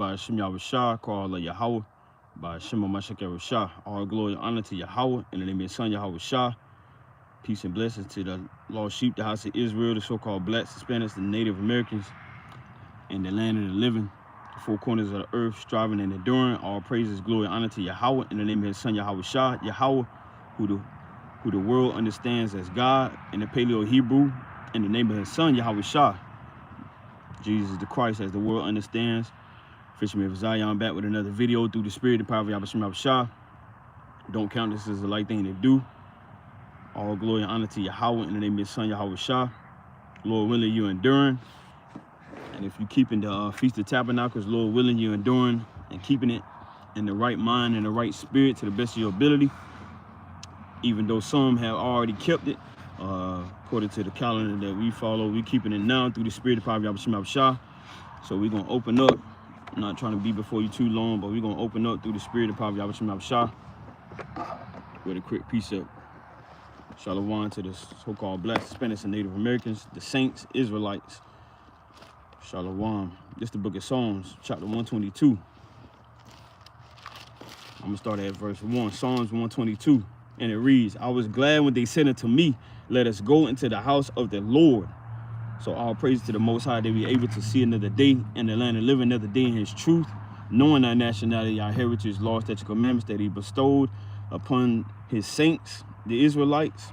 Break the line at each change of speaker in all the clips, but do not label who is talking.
by Shem Yahushua, call of Yahweh, by Shem Mashak Yahushua. All glory and honor to Yahweh, in the name of His Son Yahushua. Peace and blessings to the lost sheep, the house of Israel, the so-called blacks, Hispanics, the Native Americans, in the land of the living, the four corners of the earth, striving and enduring. All praises, glory, and honor to Yahweh, in the name of His Son Yahushua. Yahweh, who the world understands as God, in the Paleo Hebrew, in the name of His Son Yahushua. Jesus the Christ, as the world understands. Fisherman of Zion, back with another video through the Spirit and power of Yahushua. Don't count this as a light thing to do. All glory and honor to Yahweh, in the name of His Son Yahushua. Lord willing, you enduring. And if you keeping the Feast of Tabernacles, Lord willing, you enduring and keeping it in the right mind and the right spirit to the best of your ability. Even though some have already kept it, according to the calendar that we follow, we keeping it now through the Spirit of power of Yahushua. So we're gonna open up. I'm not trying to be before you too long, but we're gonna open up through the Spirit of power of Yahushua with a quick precept. Shalom to the so-called blacks, Hispanics, and Native Americans, the saints, Israelites. Shalom. This is the book of Psalms, chapter 122. I'm gonna start at verse 1, Psalms 122, and it reads, I was glad when they said unto me, let us go into the house of the Lord. So all praise to the Most High that we are able to see another day in the land of living, another day in His truth, knowing our nationality, our heritage, laws, statutes, commandments that He bestowed upon His saints, the Israelites.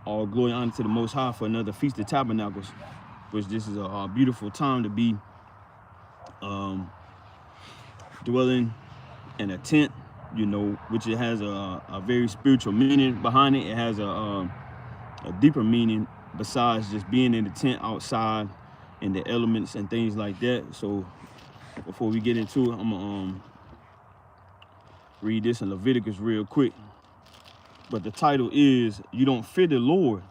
All glory and honor to the Most High for another Feast of Tabernacles, which this is a beautiful time to be dwelling in a tent, you know, which it has a very spiritual meaning behind it. It has a deeper meaning besides just being in the tent outside and the elements and things like that. So before we get into it, I'm gonna read this in Leviticus real quick. But the title is, you don't fear the Lord.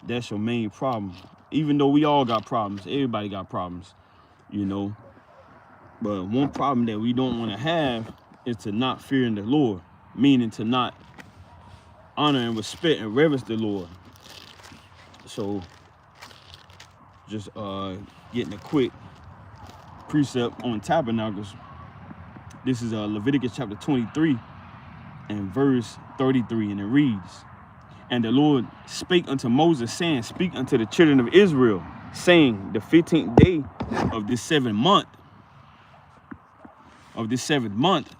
That's your main problem. Even though we all got problems, everybody got problems, you know. But one problem that we don't want to have is to not fearing the Lord, meaning to not honor and respect and reverence the Lord. So just getting a quick precept on tabernacles. This is Leviticus chapter 23 and verse 33, and it reads, and the Lord spake unto Moses, saying, speak unto the children of Israel, saying, the 15th day of this seventh month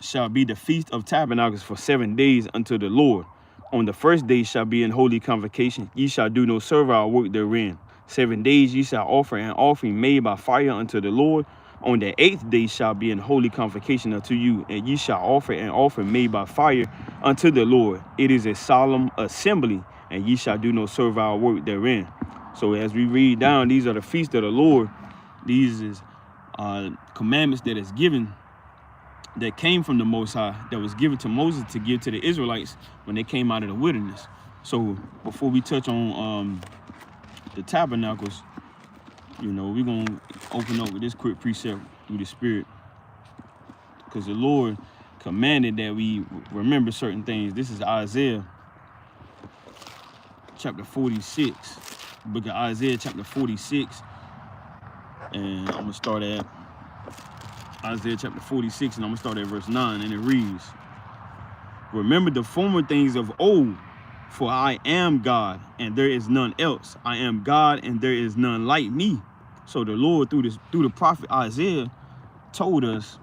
shall be the Feast of Tabernacles for 7 days unto the Lord. On the first day shall be an holy convocation. Ye shall do no servile work therein. 7 days ye shall offer an offering made by fire unto the Lord. On the 8th day shall be an holy convocation unto you, and ye shall offer an offering made by fire unto the Lord. It is a solemn assembly, and ye shall do no servile work therein. So as we read down, these are the feasts of the Lord. These is commandments that is given, that came from the Most High, that was given to Moses to give to the Israelites when they came out of the wilderness. So before we touch on the tabernacles, you know, we're going to open up with this quick precept through the Spirit, because the Lord commanded that we remember certain things. This is Isaiah chapter 46, book of Isaiah chapter 46, and I'm going to start at Isaiah chapter 46, and I'm going to start at verse 9, and it reads, remember the former things of old, for I am God, and there is none else. I am God, and there is none like me. So the Lord, through the prophet Isaiah, told us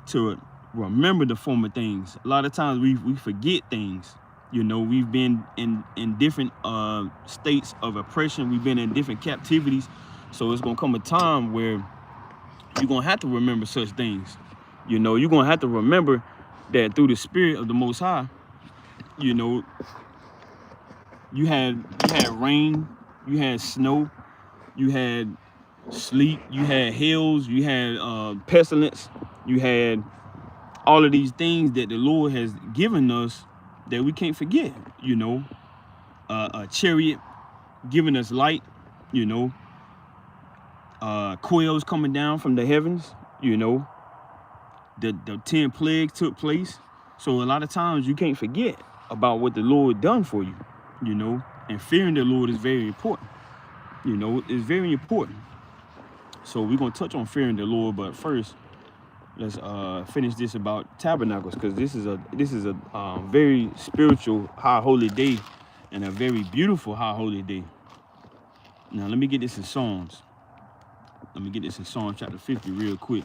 to remember the former things. A lot of times we forget things. You know, we've been in different states of oppression. We've been in different captivities. So it's going to come a time where you're going to have to remember such things. You know, you're going to have to remember that through the Spirit of the Most High, you know, you had rain, you had snow, you had sleet, you had hails, you had pestilence, you had all of these things that the Lord has given us that we can't forget. You know, a chariot giving us light, you know, quails coming down from the heavens, you know, the 10 plagues took place. So a lot of times you can't forget about what the Lord done for you, you know, and fearing the Lord is very important. You know, it's very important. So we're going to touch on fearing the Lord, but first, let's finish this about tabernacles, because this is a very spiritual high holy day and a very beautiful high holy day. Now let me get this in Psalms. Let me get this in Psalm chapter 50 real quick.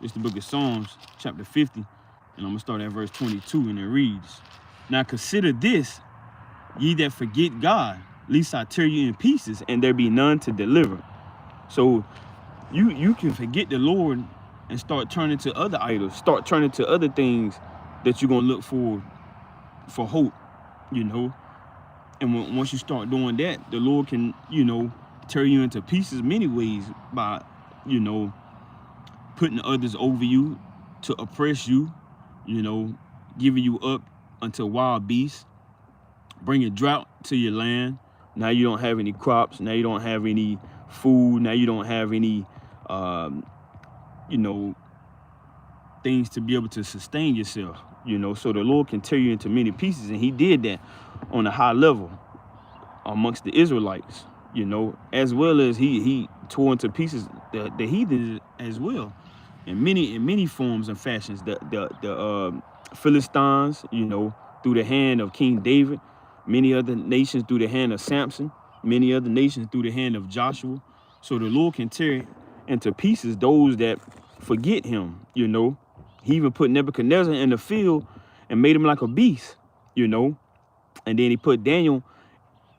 It's the book of Psalms chapter 50, and I'm gonna start at verse 22, and it reads, "Now consider this, ye that forget God, lest I tear you in pieces, and there be none to deliver." So you can forget the Lord and start turning to other idols, start turning to other things that you're gonna look for hope, you know. And once you start doing that, the Lord can, you know, tear you into pieces many ways by, you know, putting others over you to oppress you, you know, giving you up unto wild beasts, bringing drought to your land. Now you don't have any crops. Now you don't have any food. Now you don't have any, you know, things to be able to sustain yourself, you know. So the Lord can tear you into many pieces, and he did that on a high level amongst the Israelites, you know, as well as he tore into pieces the heathens as well, in many forms and fashions. The Philistines, you know, through the hand of King David, many other nations through the hand of Samson, many other nations through the hand of Joshua. So the Lord can tear into pieces those that forget him, you know. He even put Nebuchadnezzar in the field and made him like a beast, you know. And then he put Daniel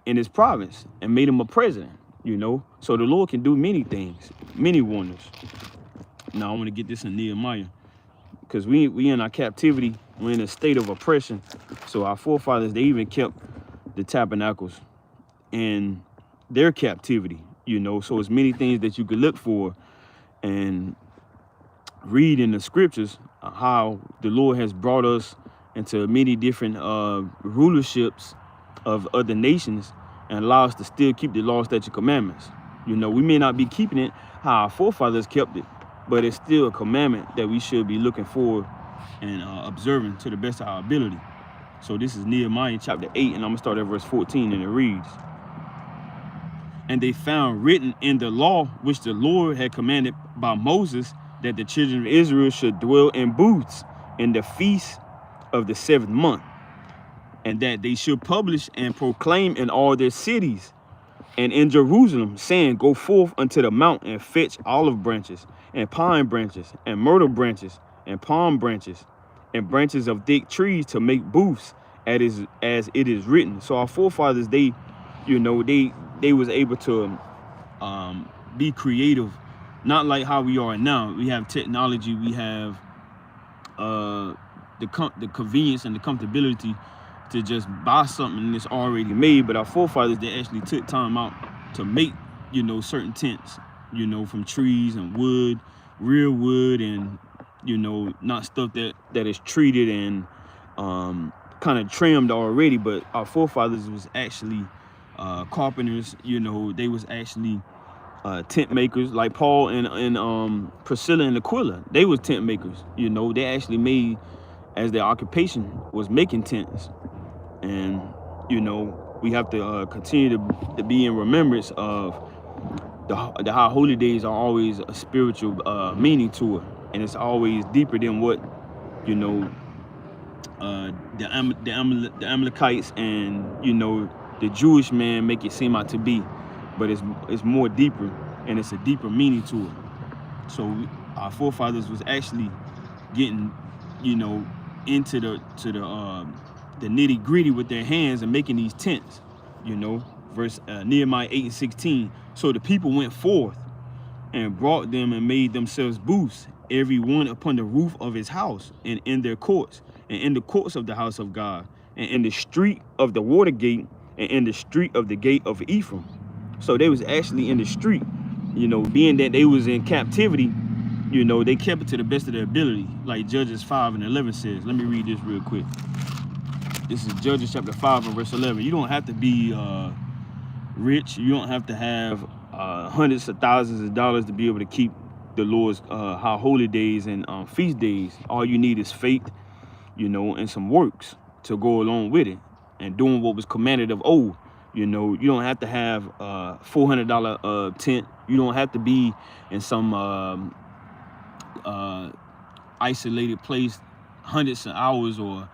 in his province and made him a president, you know. So the Lord can do many things, many wonders. Now I want to get this in Nehemiah, because we in our captivity, we're in a state of oppression. So our forefathers, they even kept the tabernacles in their captivity, you know. So it's many things that you could look for and read in the scriptures how the Lord has brought us into many different rulerships of other nations and allow us to still keep the law, statute, commandments. You know, we may not be keeping it how our forefathers kept it, but it's still a commandment that we should be looking for and observing to the best of our ability. So this is Nehemiah chapter 8, and I'm gonna start at verse 14, and it reads, "And they found written in the law which the Lord had commanded by Moses, that the children of Israel should dwell in booths in the feast of the 7th month, and that they should publish and proclaim in all their cities and in Jerusalem, saying, Go forth unto the mount and fetch olive branches and pine branches and myrtle branches and palm branches and branches of thick trees to make booths, as it is written." So our forefathers, they, you know, they was able to be creative, not like how we are now. We have technology, we have the convenience and the comfortability to just buy something that's already made. But our forefathers, they actually took time out to make, you know, certain tents, you know, from trees and wood, real wood, and, you know, not stuff that is treated and kind of trimmed already. But our forefathers was actually carpenters, you know. They was actually tent makers, like Paul and Priscilla and Aquila. They was tent makers, you know. They actually made, as their occupation was making tents. And, you know, we have to continue to be in remembrance of the high holy days. Are always a spiritual meaning to it, and it's always deeper than what, you know, the Amalekites and, you know, the Jewish man make it seem out to be. But it's more deeper, and it's a deeper meaning to it. So our forefathers was actually getting, you know, into the nitty gritty with their hands and making these tents, you know. Nehemiah 8:16. "So the people went forth and brought them and made themselves booths, every one upon the roof of his house, and in their courts, and in the courts of the house of God, and in the street of the water gate, and in the street of the gate of Ephraim." So they was actually in the street, you know, being that they was in captivity, you know, they kept it to the best of their ability, like Judges 5:11 says. Let me read this real quick. This is Judges chapter 5 and verse 11. You don't have to be rich. You don't have to have hundreds of thousands of dollars to be able to keep the Lord's high holy days and feast days. All you need is faith, you know, and some works to go along with it, and doing what was commanded of old. You know, you don't have to have a $400 tent. You don't have to be in some isolated place, hundreds of hours or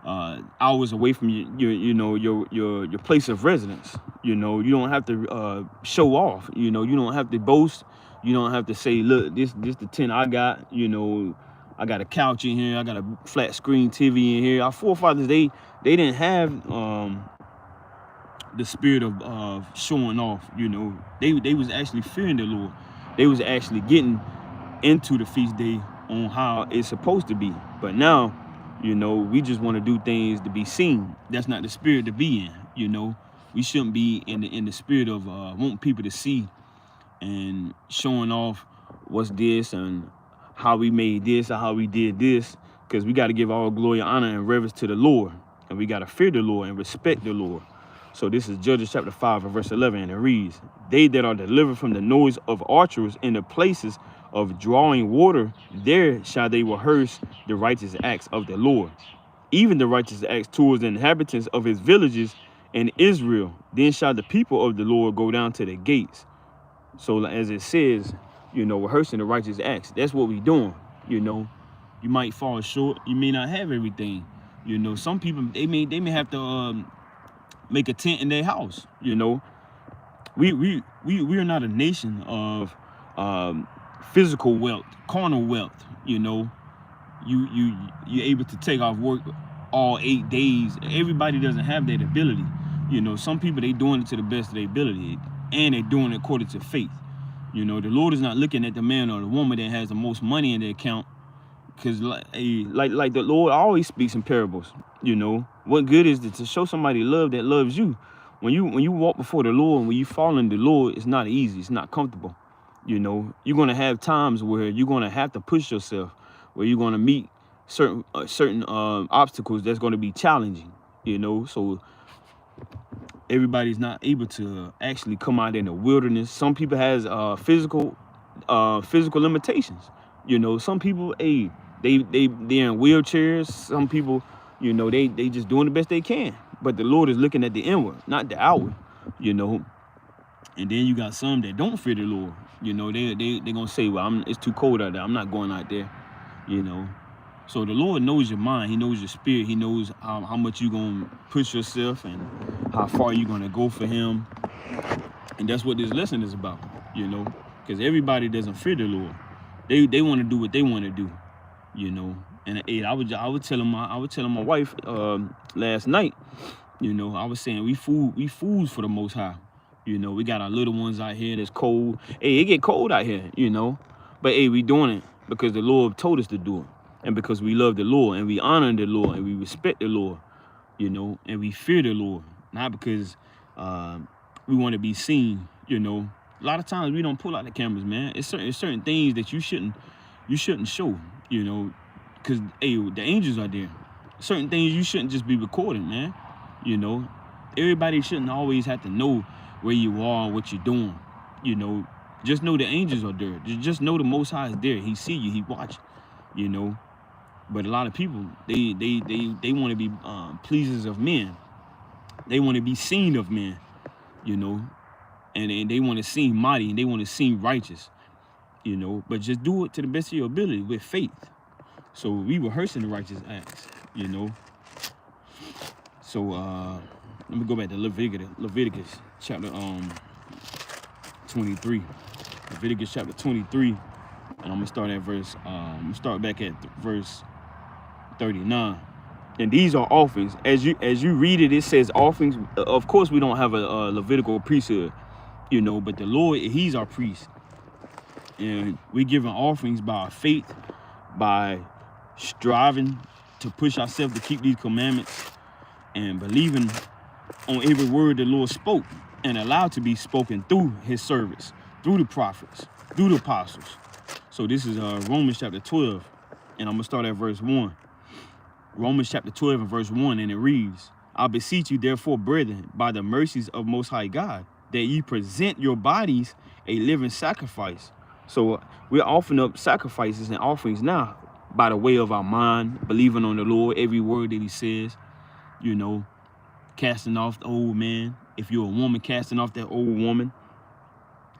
hours away from your place of residence. You know, you don't have to show off. You know, you don't have to boast. You don't have to say, look, this the tent I got. You know, I got a couch in here. I got a flat screen TV in here. Our forefathers, they didn't have the spirit of showing off. You know, they was actually fearing the Lord. They was actually getting into the feast day on how it's supposed to be. But now, you know, we just want to do things to be seen. That's not the spirit to be in. You know, we shouldn't be in the spirit of wanting people to see and showing off what's this and how we made this or how we did this, because we got to give all glory, honor, and reverence to the Lord, and we got to fear the Lord and respect the Lord. So this is Judges chapter 5 and verse 11, and it reads, "They that are delivered from the noise of archers in the places of drawing water, there shall they rehearse the righteous acts of the Lord, even the righteous acts towards the inhabitants of his villages in Israel. Then shall the people of the Lord go down to the gates." So as it says, you know, rehearsing the righteous acts. That's what we doing. You know, you might fall short. You may not have everything. You know, some people, they may have to make a tent in their house. You know, we are not a nation of physical wealth, carnal wealth. You know, you're able to take off work all 8 days. Everybody doesn't have that ability. You know, some people, they doing it to the best of their ability, and they're doing it according to faith. You know, the Lord is not looking at the man or the woman that has the most money in their account, because like the Lord always speaks in parables. You know, what good is it to show somebody love that loves you? When you walk before the Lord and when you fall in the Lord, it's not easy. It's not comfortable. You know, you're gonna have times where you're gonna have to push yourself, where you're gonna meet certain obstacles that's gonna be challenging. You know, so everybody's not able to actually come out in the wilderness. Some people has physical limitations. You know, some people, they're in wheelchairs. Some people, you know, they just doing the best they can. But the Lord is looking at the inward, not the outward. You know, and then you got some that don't fear the Lord. You know, they gonna say, well, it's too cold out there, I'm not going out there. You know, so the Lord knows your mind. He knows your spirit. He knows how much you're going to push yourself and how far you're going to go for him. And that's what this lesson is about, you know, because everybody doesn't fear the Lord. They want to do what they want to do, you know. And I would tell my wife last night, you know, I was saying we fools for the Most High. You know, we got our little ones out here that's cold. Hey, it get cold out here, you know. But hey, we doing it because the Lord told us to do it. And because we love the Lord and we honor the Lord and we respect the Lord, you know, and we fear the Lord, not because we want to be seen. You know, a lot of times we don't pull out the cameras, man. It's certain things that you shouldn't show, you know, because hey, the angels are there. Certain things you shouldn't just be recording, man. You know, everybody shouldn't always have to know where you are, what you're doing. You know, just know the angels are there. Just know the Most High is there. He see you. He watch. You know. But a lot of people, they want to be pleasers of men. They want to be seen of men, you know, and they want to seem mighty and they want to seem righteous, you know. But just do it to the best of your ability with faith. So we rehearsing the righteous acts, you know. So let me go back to Leviticus chapter 23. Leviticus chapter 23, and I'm gonna start at verse. I'm gonna start back at verse 39. And these are offerings. As you read it, it says offerings. Of course, we don't have a Levitical priesthood, you know, but the Lord, he's our priest. And we giving offerings by our faith, by striving to push ourselves to keep these commandments and believing on every word the Lord spoke and allowed to be spoken through his servants, through the prophets, through the apostles. So this is Romans chapter 12, and I'm gonna start at verse 1. Romans chapter 12 and verse 1, and it reads, "I beseech you therefore, brethren, by the mercies of Most High God, that ye present your bodies a living sacrifice." So we're offering up sacrifices and offerings now by the way of our mind, believing on the Lord, every word that he says, you know, casting off the old man. If you're a woman, casting off that old woman,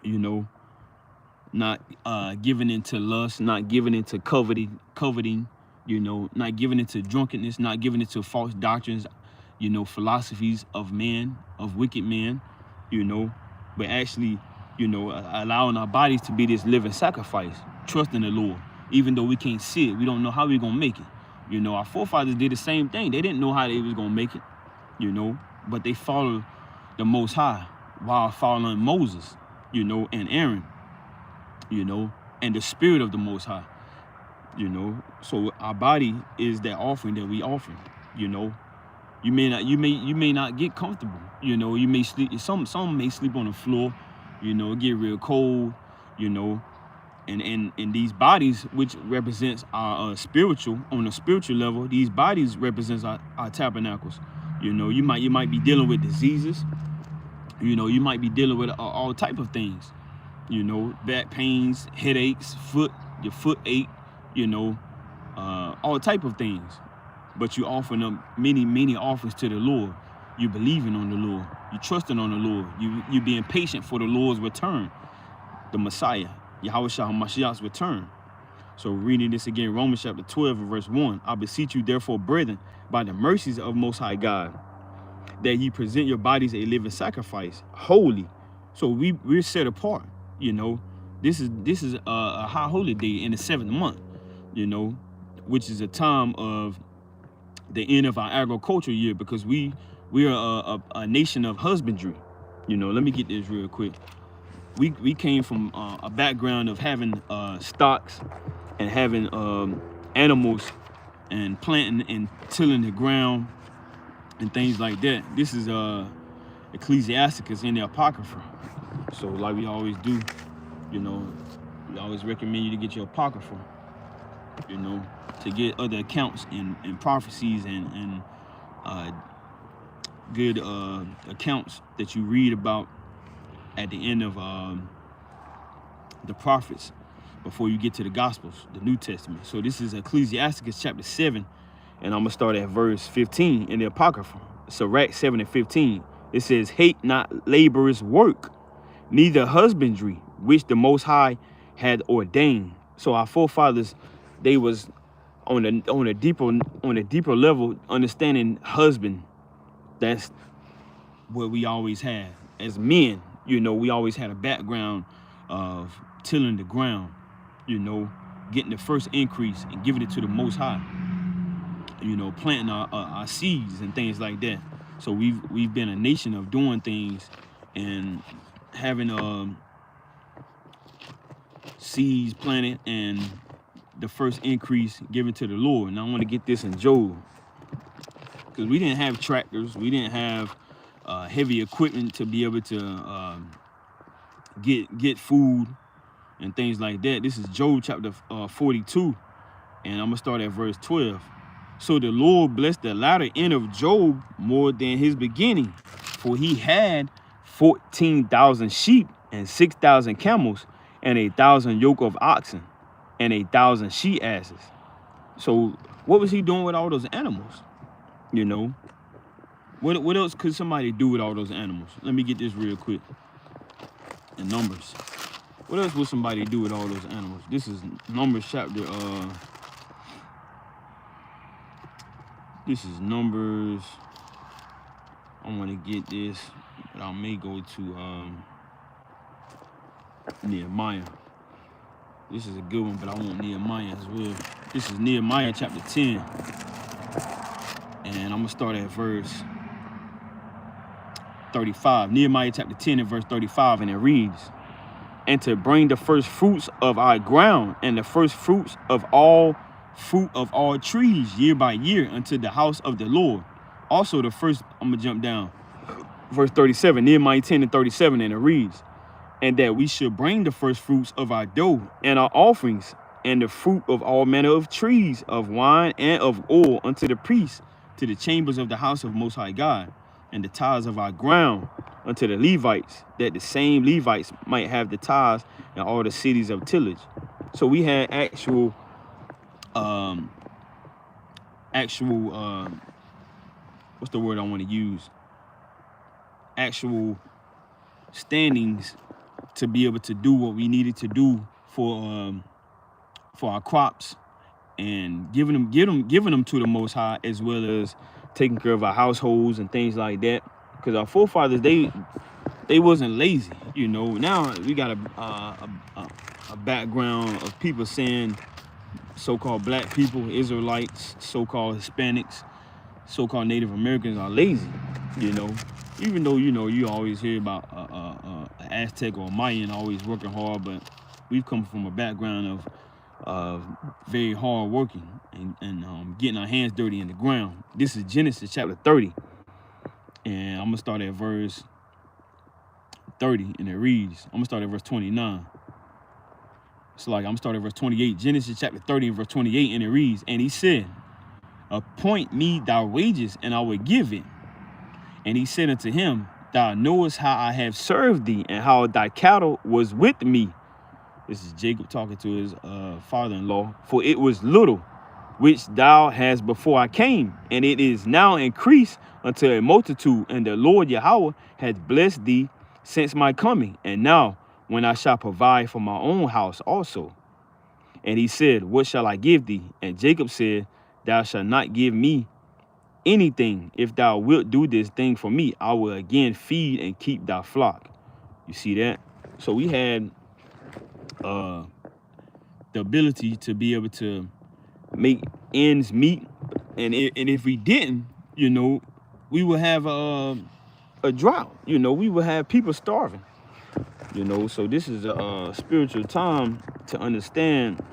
you know, not giving into lust, not giving into coveting, you know, not giving into drunkenness, not giving into false doctrines, you know, philosophies of men, of wicked men, you know, but actually, you know, allowing our bodies to be this living sacrifice, trusting the Lord, even though we can't see it. We don't know how we're gonna make it. You know, our forefathers did the same thing. They didn't know how they was gonna make it, you know, but they followed the Most High while following Moses, you know, and Aaron, you know, and the spirit of the Most High, you know. So our body is that offering that we offer, you know. You may not get comfortable, you know. You may sleep. Some may sleep on the floor, you know. Get real cold, you know. And these bodies, which represents our spiritual, on a spiritual level, these bodies represents our tabernacles. You know, you might be dealing with diseases. You know, you might be dealing with all type of things. You know, back pains, headaches, your foot ache. You know, all type of things. But you offering up many offerings to the Lord. You believing on the Lord. You trusting on the Lord. You being patient for the Lord's return, the Messiah, Yahushua HaMashiach's return. So reading this again, Romans chapter 12, verse 1. I beseech you, therefore, brethren, by the mercies of Most High God, that ye present your bodies a living sacrifice, holy. So we're set apart. You know, this is a high holy day in the 7th month. You know, which is a time of the end of our agricultural year, because we are a nation of husbandry. You know, let me get this real quick. We came from a background of having stocks and having animals and planting and tilling the ground and things like that. This is Ecclesiasticus in the Apocrypha. So like we always do, you know, we always recommend you to get your Apocrypha, you know, to get other accounts and prophecies and good accounts that you read about at the end of the prophets before you get to the Gospels, the New Testament. So this is Ecclesiasticus chapter 7, and I'm gonna start at verse 15 in the Apocrypha. Sirach 7 and 15. It says, hate not laborers' work, neither husbandry, which the Most High had ordained. So our forefathers, they was on a deeper level, understanding husband. That's what we always had as men. You know, we always had a background of tilling the ground, you know, getting the first increase and giving it to the Most High, you know, planting our seeds and things like that. So we've been a nation of doing things and having seeds planted and the first increase given to the Lord. And I want to get this in Job, because we didn't have tractors, we didn't have heavy equipment to be able to get food and things like that. This is Job chapter 42, and I'm gonna start at verse 12. So the Lord blessed the latter end of Job more than his beginning, for he had 14,000 sheep and 6,000 camels and 1,000 yoke of oxen and 1,000 she asses. So what was he doing with all those animals? You know, what else could somebody do with all those animals? Let me get this real quick. In Numbers, what else would somebody do with all those animals? This is Numbers chapter this is Numbers. I want to get this, but I may go to Nehemiah. This is a good one, but I want Nehemiah as well. This is Nehemiah chapter 10, and I'm gonna start at verse 35. Nehemiah chapter 10 and verse 35, and it reads, and to bring the first fruits of our ground and the first fruits of all fruit of all trees year by year unto the house of the Lord. Also the first, I'm gonna jump down, verse 37, Nehemiah 10 and 37, and it reads, and that we should bring the first fruits of our dough and our offerings and the fruit of all manner of trees, of wine and of oil unto the priests, to the chambers of the house of Most High God, and the tithes of our ground unto the Levites, that the same Levites might have the tithes in all the cities of tillage. So we had actual what's the word I want to use? Actual standings to be able to do what we needed to do for our crops, and giving them to the Most High, as well as taking care of our households and things like that. Because our forefathers, they wasn't lazy, you know. Now we got a background of people saying so-called black people, Israelites, so-called Hispanics, so-called Native Americans are lazy, you know. Even though, you know, you always hear about an Aztec or a Mayan always working hard, but we've come from a background of very hard working and getting our hands dirty in the ground. This is Genesis chapter 30, and I'm gonna start at verse 30, and it reads, I'm gonna start at verse 29. It's like I'm gonna start at verse 28. Genesis chapter 30 and verse 28, and it reads, and he said, appoint me thy wages, and I will give it. And he said unto him, thou knowest how I have served thee, and how thy cattle was with me. This is Jacob talking to his father-in-law. For it was little which thou hast before I came, and it is now increased unto a multitude, and the Lord Yahweh hath blessed thee since my coming. And now, when I shall provide for my own house also. And he said, what shall I give thee? And Jacob said, thou shalt not give me anything. If thou wilt do this thing for me, I will again feed and keep thy flock. You see that? So we had the ability to be able to make ends meet, and if we didn't, you know, we would have a drought. You know, we would have people starving. You know, so this is a spiritual time to understand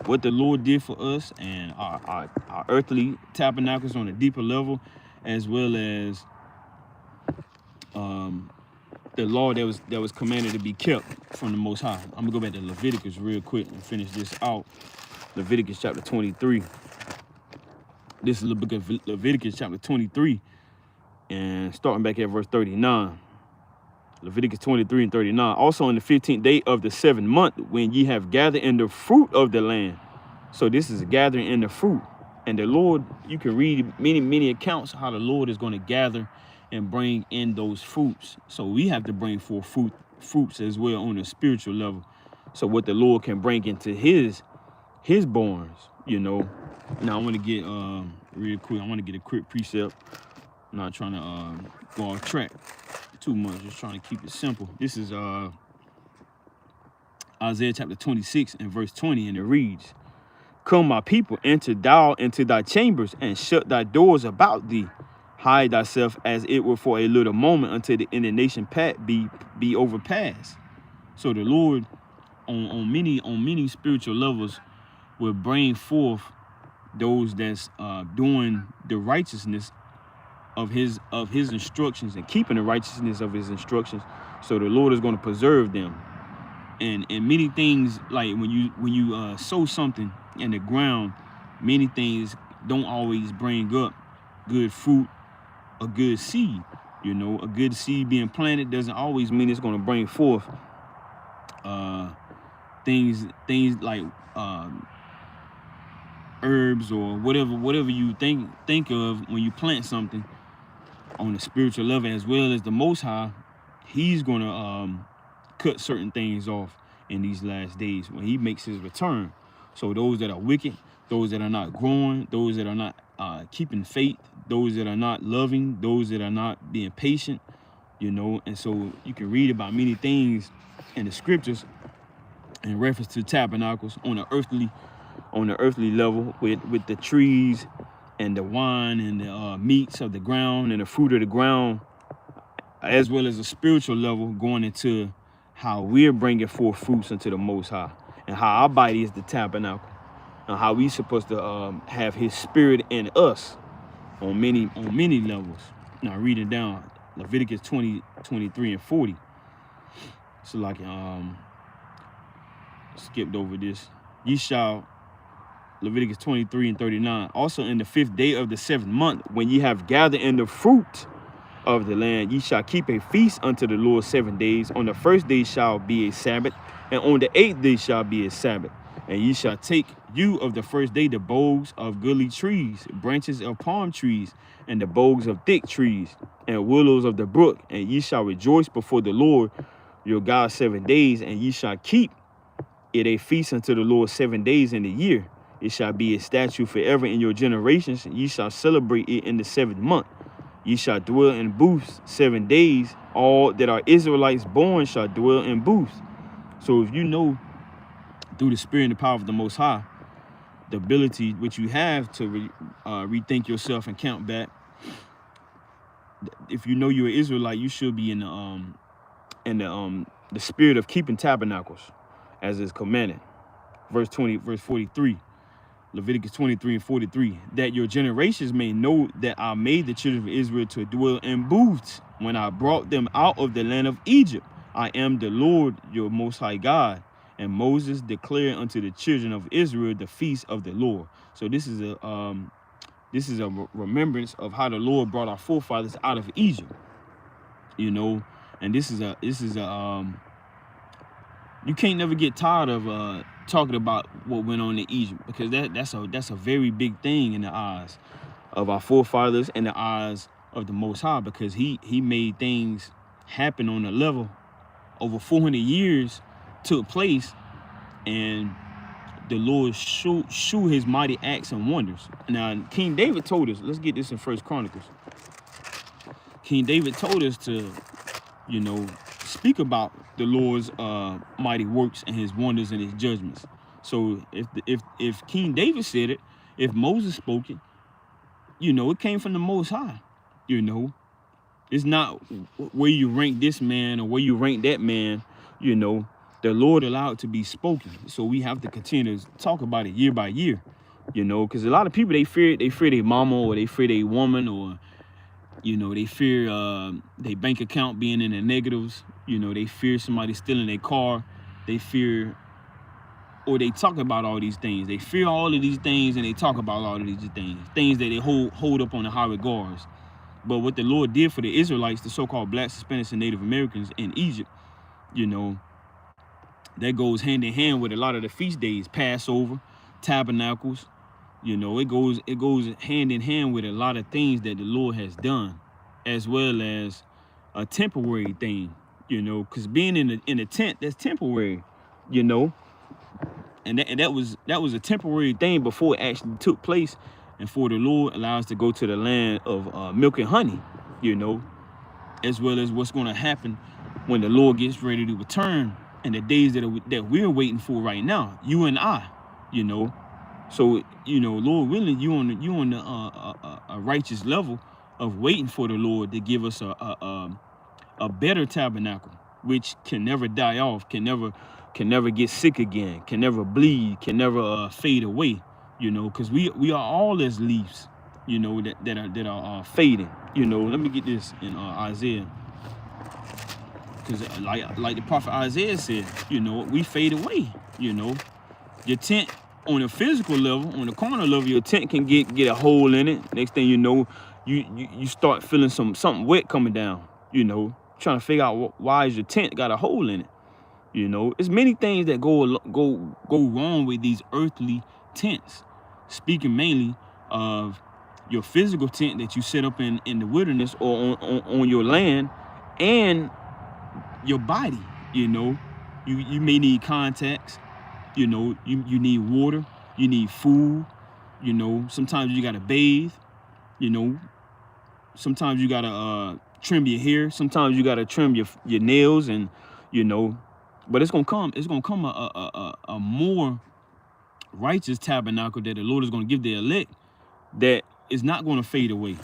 what the Lord did for us, and our earthly tabernacles on a deeper level, as well as the law that was commanded to be kept from the Most High. I'm gonna go back to Leviticus real quick and finish this out. Leviticus chapter 23. This is the book of Leviticus chapter 23, and starting back at verse 39. Leviticus 23 and 39. Also on the 15th day of the 7th month, when ye have gathered in the fruit of the land. So this is a gathering in the fruit. And the Lord, you can read many accounts how the Lord is going to gather and bring in those fruits. So we have to bring forth fruits as well on a spiritual level. So what the Lord can bring into his barns, you know. Now I want to get real quick, I want to get a quick precept. I'm not trying to go off track too much, just trying to keep it simple. This is Isaiah chapter 26 and verse 20, and it reads, come, my people, enter thou into thy chambers, and shut thy doors about thee. Hide thyself as it were for a little moment, until the indignation be overpassed. So the Lord on many spiritual levels will bring forth those that's doing the righteousness of his instructions and keeping the righteousness of his instructions. So the Lord is going to preserve them. And many things, like when you sow something in the ground, many things don't always bring up good fruit, a good seed. You know, a good seed being planted doesn't always mean it's going to bring forth things like herbs or whatever you think of when you plant something on a spiritual level, as well as the Most High. He's going to cut certain things off in these last days when he makes his return. So those that are wicked, those that are not growing, those that are not keeping faith, those that are not loving, those that are not being patient, you know. And so you can read about many things in the scriptures in reference to tabernacles on the earthly level, with the trees and the wine and the meats of the ground and the fruit of the ground, as well as a spiritual level, going into how we're bringing forth fruits unto the Most High, and how our body is the tabernacle, and how we're supposed to have his spirit in us on many levels. Now reading down Leviticus 20, 23 and 40. So like skipped over this. Ye shall, Leviticus 23 and 39. Also in the 5th day of the 7th month, when ye have gathered in the fruit of the land, ye shall keep a feast unto the Lord 7 days. On the 1st day shall be a Sabbath, and on the 8th day shall be a Sabbath. And ye shall take you of the 1st day the boughs of goodly trees, branches of palm trees, and the boughs of thick trees, and willows of the brook, and ye shall rejoice before the Lord your God 7 days, and ye shall keep it a feast unto the Lord 7 days in the year. It shall be a statute forever in your generations. Ye shall celebrate it in the 7th month. Ye shall dwell in booths 7 days. All that are Israelites born shall dwell in booths. So if you know through the spirit and the power of the Most High, the ability which you have to rethink yourself and count back, if you know you're an Israelite, you should be in the spirit of keeping tabernacles, as is commanded. Verse 43. Leviticus 23 and 43, that your generations may know that I made the children of Israel to dwell in booths when I brought them out of the land of Egypt. I am the Lord, your most high God. And Moses declared unto the children of Israel the feast of the Lord. So this is a remembrance of how the Lord brought our forefathers out of Egypt. You know, and this is a you can't never get tired of talking about what went on in Egypt, because that's a very big thing in the eyes of our forefathers and the eyes of the Most High, because he made things happen on a level. Over 400 years took place, and the Lord show his mighty acts and wonders. Now, King David told us, let's get this in 1 Chronicles. King David told us to, you know, speak about the Lord's mighty works and his wonders and his judgments. So if King David said it, if Moses spoke it, you know, it came from the Most High. You know, it's not where you rank this man or where you rank that man. You know, the Lord allowed it to be spoken. So we have to continue to talk about it year by year. You know, because a lot of people, they fear their mama, or they fear their woman, or you know, they fear their bank account being in the negatives. You know, they fear somebody stealing their car. They fear, or they talk about all these things. They fear all of these things, and they talk about all of these things that they hold up on the high regards. But what the Lord did for the Israelites, the so-called blacks, Hispanics, and Native Americans in Egypt, you know, that goes hand in hand with a lot of the feast days, Passover, Tabernacles. You know, it goes hand in hand with a lot of things that the Lord has done, as well as a temporary thing, you know, because being in a tent, that's temporary, you know, and that was a temporary thing before it actually took place, and for the Lord allows us to go to the land of milk and honey, you know, as well as what's going to happen when the Lord gets ready to return, and the days that we're waiting for right now, you and I, you know. So, you know, Lord willing, you on a righteous level of waiting for the Lord to give us a better tabernacle, which can never die off, can never get sick again, can never bleed, can never fade away, you know, because we are all as leaves, you know, that are fading. You know, let me get this in Isaiah, because like the prophet Isaiah said, you know, we fade away. You know, your tent, on a physical level, on the carnal level, your tent can get a hole in it. Next thing you know, you start feeling something wet coming down. You know, trying to figure out why is your tent got a hole in it. You know, it's many things that go wrong with these earthly tents. Speaking mainly of your physical tent that you set up in the wilderness or on your land, and your body. You know, you may need contacts. You know, you need water, you need food, you know, sometimes you gotta bathe, you know, sometimes you gotta trim your hair, sometimes you gotta trim your nails, and you know, but it's gonna come a more righteous tabernacle that the Lord is gonna give the elect, that is not gonna fade away.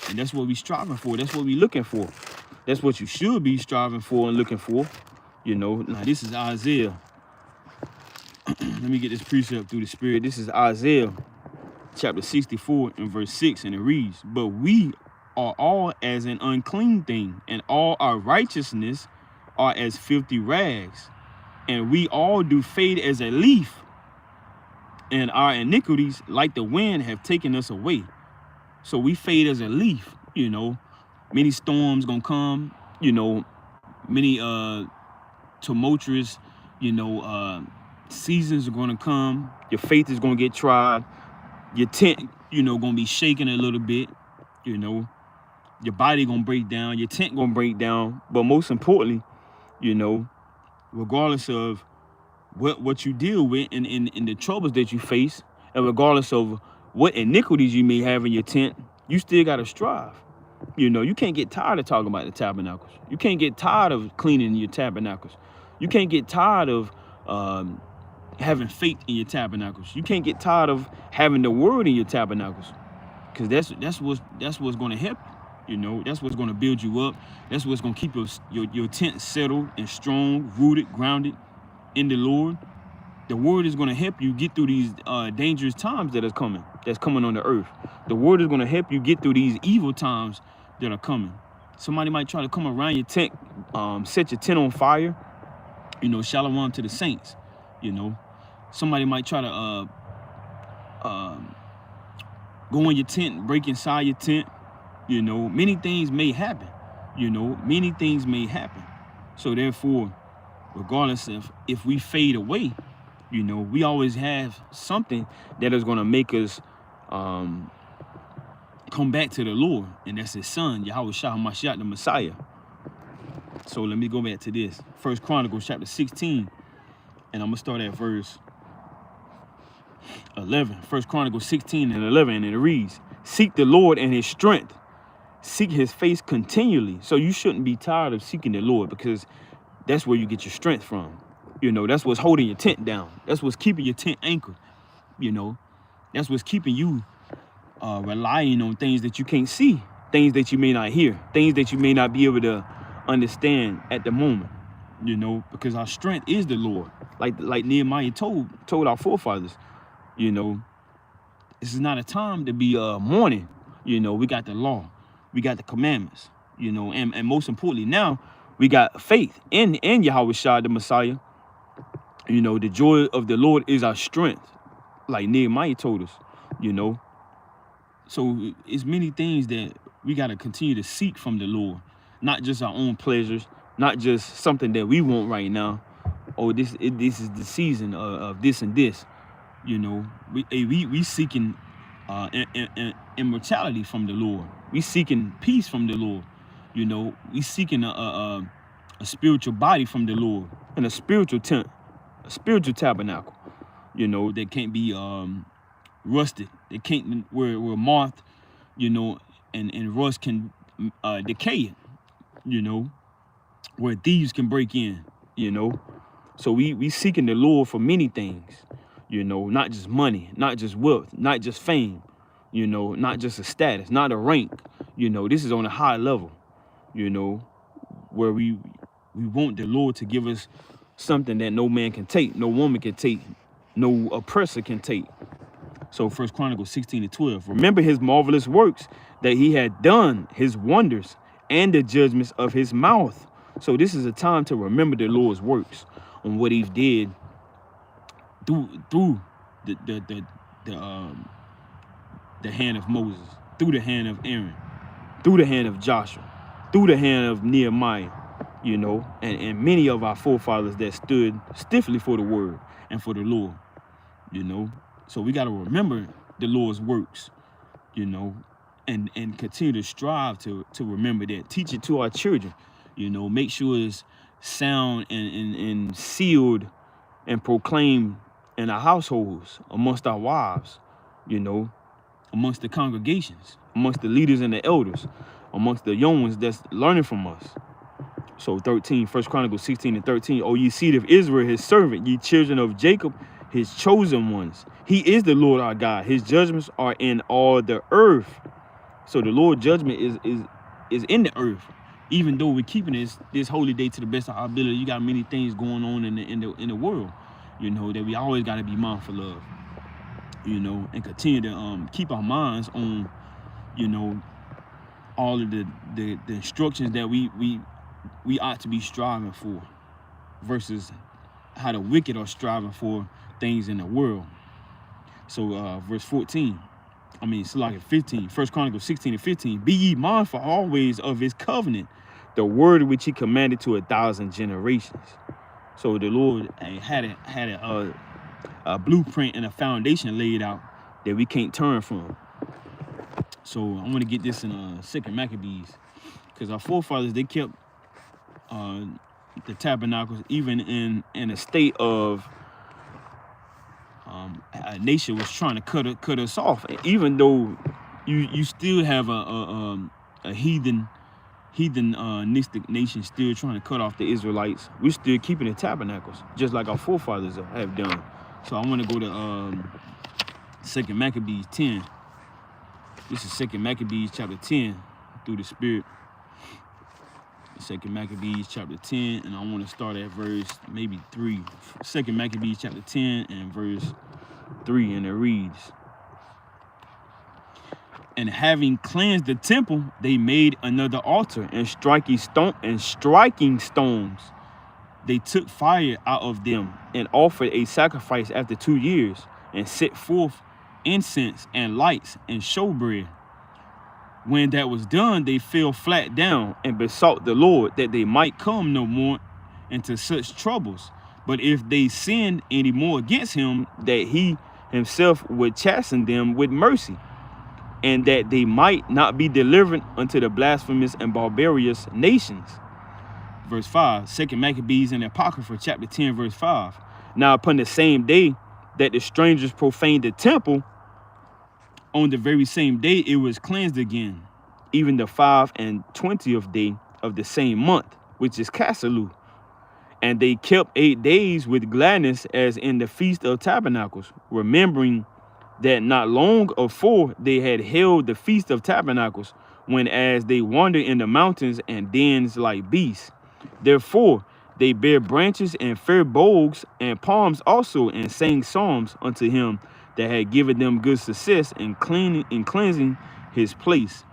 And that's what we striving for, that's what we looking for. That's what you should be striving for and looking for. You know, now this is Isaiah. Let me get this precept through the spirit. This is Isaiah chapter 64 and verse 6, and it reads, but we are all as an unclean thing, and all our righteousness are as filthy rags, and we all do fade as a leaf, and our iniquities like the wind have taken us away. So we fade as a leaf. You know, many storms gonna come, you know, many tumultuous, you know, seasons are gonna come. Your faith is gonna get tried. Your tent, you know, gonna be shaking a little bit. You know, your body gonna break down. Your tent gonna break down. But most importantly, you know, regardless of what you deal with in the troubles that you face, and regardless of what iniquities you may have in your tent, you still got to strive. You know, you can't get tired of talking about the tabernacles. You can't get tired of cleaning your tabernacles. You can't get tired of having faith in your tabernacles. You can't get tired of having the word in your tabernacles, because that's what's going to help you. You know, that's what's going to build you up. That's what's going to keep your tent settled and strong, rooted, grounded in the Lord. The word is going to help you get through these dangerous times that's coming on the earth. The word is going to help you get through these evil times that are coming. Somebody might try to come around your tent, set your tent on fire. You know, shalom to the saints. You know, somebody might try to go in your tent, break inside your tent. You know, many things may happen. You know, many things may happen. So therefore, regardless of if we fade away, you know, we always have something that is going to make us come back to the Lord, and that's his son, Yahweh Shah HaMashiach, the Messiah. So let me go back to this. 1 Chronicles chapter 16, and I'm going to start at verse 11. 1 Chronicles 16 and 11, and it reads, "Seek the Lord and his strength. Seek his face continually." So you shouldn't be tired of seeking the Lord, because that's where you get your strength from. You know, that's what's holding your tent down. That's what's keeping your tent anchored. You know, that's what's keeping you relying on things that you can't see, things that you may not hear, things that you may not be able to understand at the moment. You know, because our strength is the Lord. Like Nehemiah told our forefathers, you know, this is not a time to be mourning. You know, we got the law, we got the commandments, you know, and most importantly now, we got faith in Yahweh Shah, the Messiah. You know, the joy of the Lord is our strength, like Nehemiah told us, you know. So it's many things that we got to continue to seek from the Lord, not just our own pleasures, not just something that we want right now. Oh, this is the season of this and this. You know, we seeking immortality from the Lord. We seeking peace from the Lord. You know, we seeking a spiritual body from the Lord, and a spiritual tent, a spiritual tabernacle. You know, that can't be rusted. It can't where moth, you know, and rust can decay it. You know, where thieves can break in. You know, so we seeking the Lord for many things. You know, not just money, not just wealth, not just fame. You know, not just a status, not a rank. You know, this is on a high level. You know, where we want the Lord to give us something that no man can take, no woman can take, no oppressor can take. So 1 Chronicles 16 and 12. "Remember his marvelous works that he had done, his wonders, and the judgments of his mouth." So this is a time to remember the Lord's works on what he did through the hand of Moses, through the hand of Aaron, through the hand of Joshua, through the hand of Nehemiah, you know, and many of our forefathers that stood stiffly for the word and for the Lord, you know. So we got to remember the Lord's works, you know, and continue to strive to remember that. Teach it to our children, you know, make sure it's sound and sealed and proclaimed in our households, amongst our wives, you know, amongst the congregations, amongst the leaders and the elders, amongst the young ones that's learning from us. So 13, 1 Chronicles 16 and 13. "O ye seed of Israel, his servant, ye children of Jacob, his chosen ones. He is the Lord our God. His judgments are in all the earth." So the Lord's judgment is in the earth. Even though we're keeping this holy day to the best of our ability, you got many things going on in the world, you know, that we always got to be mindful of, you know, and continue to keep our minds on, you know, all of the instructions that we ought to be striving for, versus how the wicked are striving for things in the world. So verse 15, 1 Chronicles 16 and 15. "Be ye mindful always of his covenant, the word which he commanded to 1,000 generations." So the Lord had a blueprint and a foundation laid out that we can't turn from. So I want to get this in 2 Maccabees, because our forefathers, they kept the tabernacles, even in a state of a nation was trying to cut us off. Even though you still have a heathenistic nation still trying to cut off the Israelites, we're still keeping the tabernacles, just like our forefathers have done. So I want to go to 2 Maccabees 10. This is 2 Maccabees chapter 10 through the Spirit. 2 Maccabees chapter 10, and I want to start at verse maybe 3. 2 Maccabees chapter 10 and verse 3, and it reads, "And having cleansed the temple, they made another altar, and striking stones, they took fire out of them, and offered a sacrifice after 2 years, and set forth incense and lights and showbread. When that was done, they fell flat down and besought the Lord that they might come no more into such troubles. But if they sinned any more against him, that he himself would chasten them with mercy, and that they might not be delivered unto the blasphemous and barbarous nations." Verse 5, 2 Maccabees in the Apocrypha, chapter 10, verse 5. "Now upon the same day that the strangers profaned the temple, on the very same day it was cleansed again, even the 25th day of the same month, which is Casselu. And they kept 8 days with gladness, as in the Feast of Tabernacles, remembering that not long afore they had held the Feast of Tabernacles, when as they wandered in the mountains and dens like beasts. Therefore they bare branches and fair boughs and palms also, and sang psalms unto him that had given them good success in cleansing his place.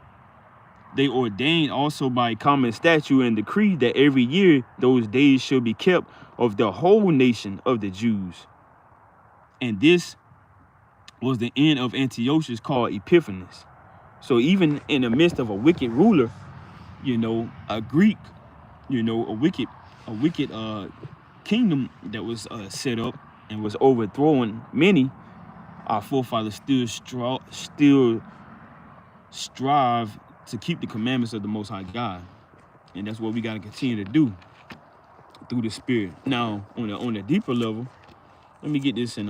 They ordained also by common statute and decree that every year those days should be kept of the whole nation of the Jews. And this was the end of Antiochus, called Epiphanes." So even in the midst of a wicked ruler, a Greek, a wicked kingdom that was set up and was overthrowing many, our forefathers still strive to keep the commandments of the Most High God. And that's what we got to continue to do through the Spirit. Now, on a deeper level, let me get this in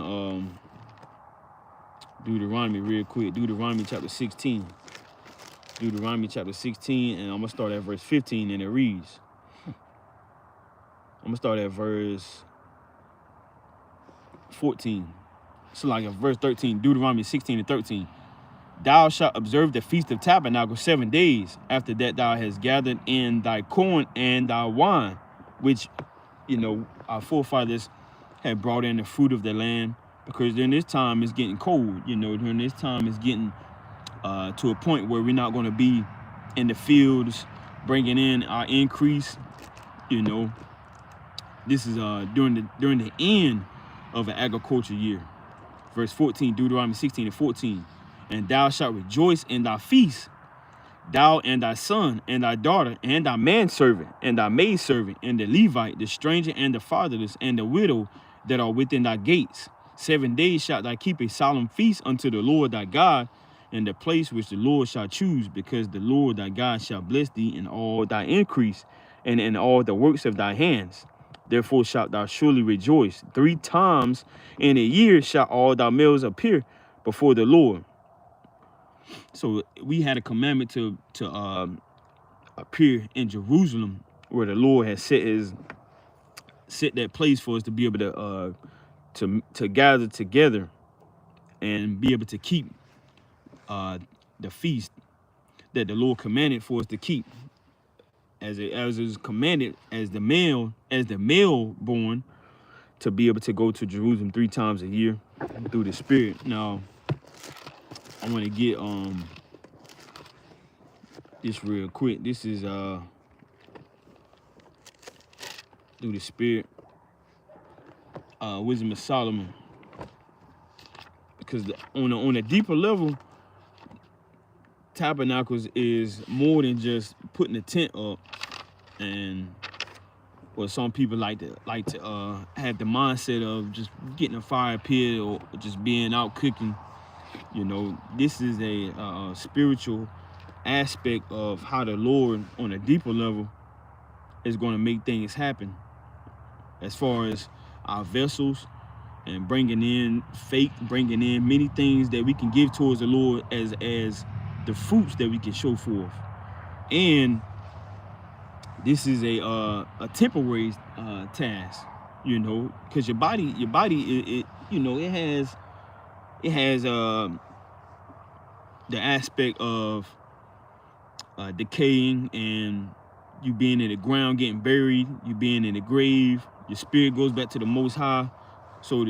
Deuteronomy real quick. Deuteronomy chapter 16. Deuteronomy chapter 16, and I'm going to start at verse 15, and it reads. I'm going to start at verse 14. So like verse 13, Deuteronomy 16 and 13. "Thou shalt observe the Feast of Tabernacles 7 days. After that thou hast gathered in thy corn and thy wine," which, our forefathers had brought in the fruit of the land, because during this time it's getting cold. During this time it's getting to a point where we're not going to be in the fields bringing in our increase. This is during the end of an agriculture year. Verse 14, Deuteronomy 16 and 14. "And thou shalt rejoice in thy feast, thou and thy son and thy daughter and thy manservant and thy maidservant and the Levite, the stranger and the fatherless and the widow that are within thy gates. 7 days shalt thou keep a solemn feast unto the Lord thy God in the place which the Lord shall choose, because the Lord thy God shall bless thee in all thy increase and in all the works of thy hands. Therefore shalt thou surely rejoice. 3 times in a year shall all thy males appear before the Lord." So we had a commandment to appear in Jerusalem, where the Lord has set that place for us to be able to gather together and be able to keep the feast that the Lord commanded for us to keep, as it is commanded as the male born, to be able to go to Jerusalem 3 times a year through the Spirit. Now, I want to get this real quick. This is through the Spirit, Wisdom of Solomon, because on a deeper level, Tabernacles is more than just putting a tent up, and or some people like to have the mindset of just getting a fire pit or just being out cooking. This is a spiritual aspect of how the Lord, on a deeper level, is going to make things happen. as far as our vessels and bringing in faith, bringing in many things that we can give towards the Lord as the fruits that we can show forth. And this is a temporary task, you know, because your body, it you know, it has the aspect of decaying and you being in the ground, getting buried, you being in the grave. Your spirit goes back to the Most High. So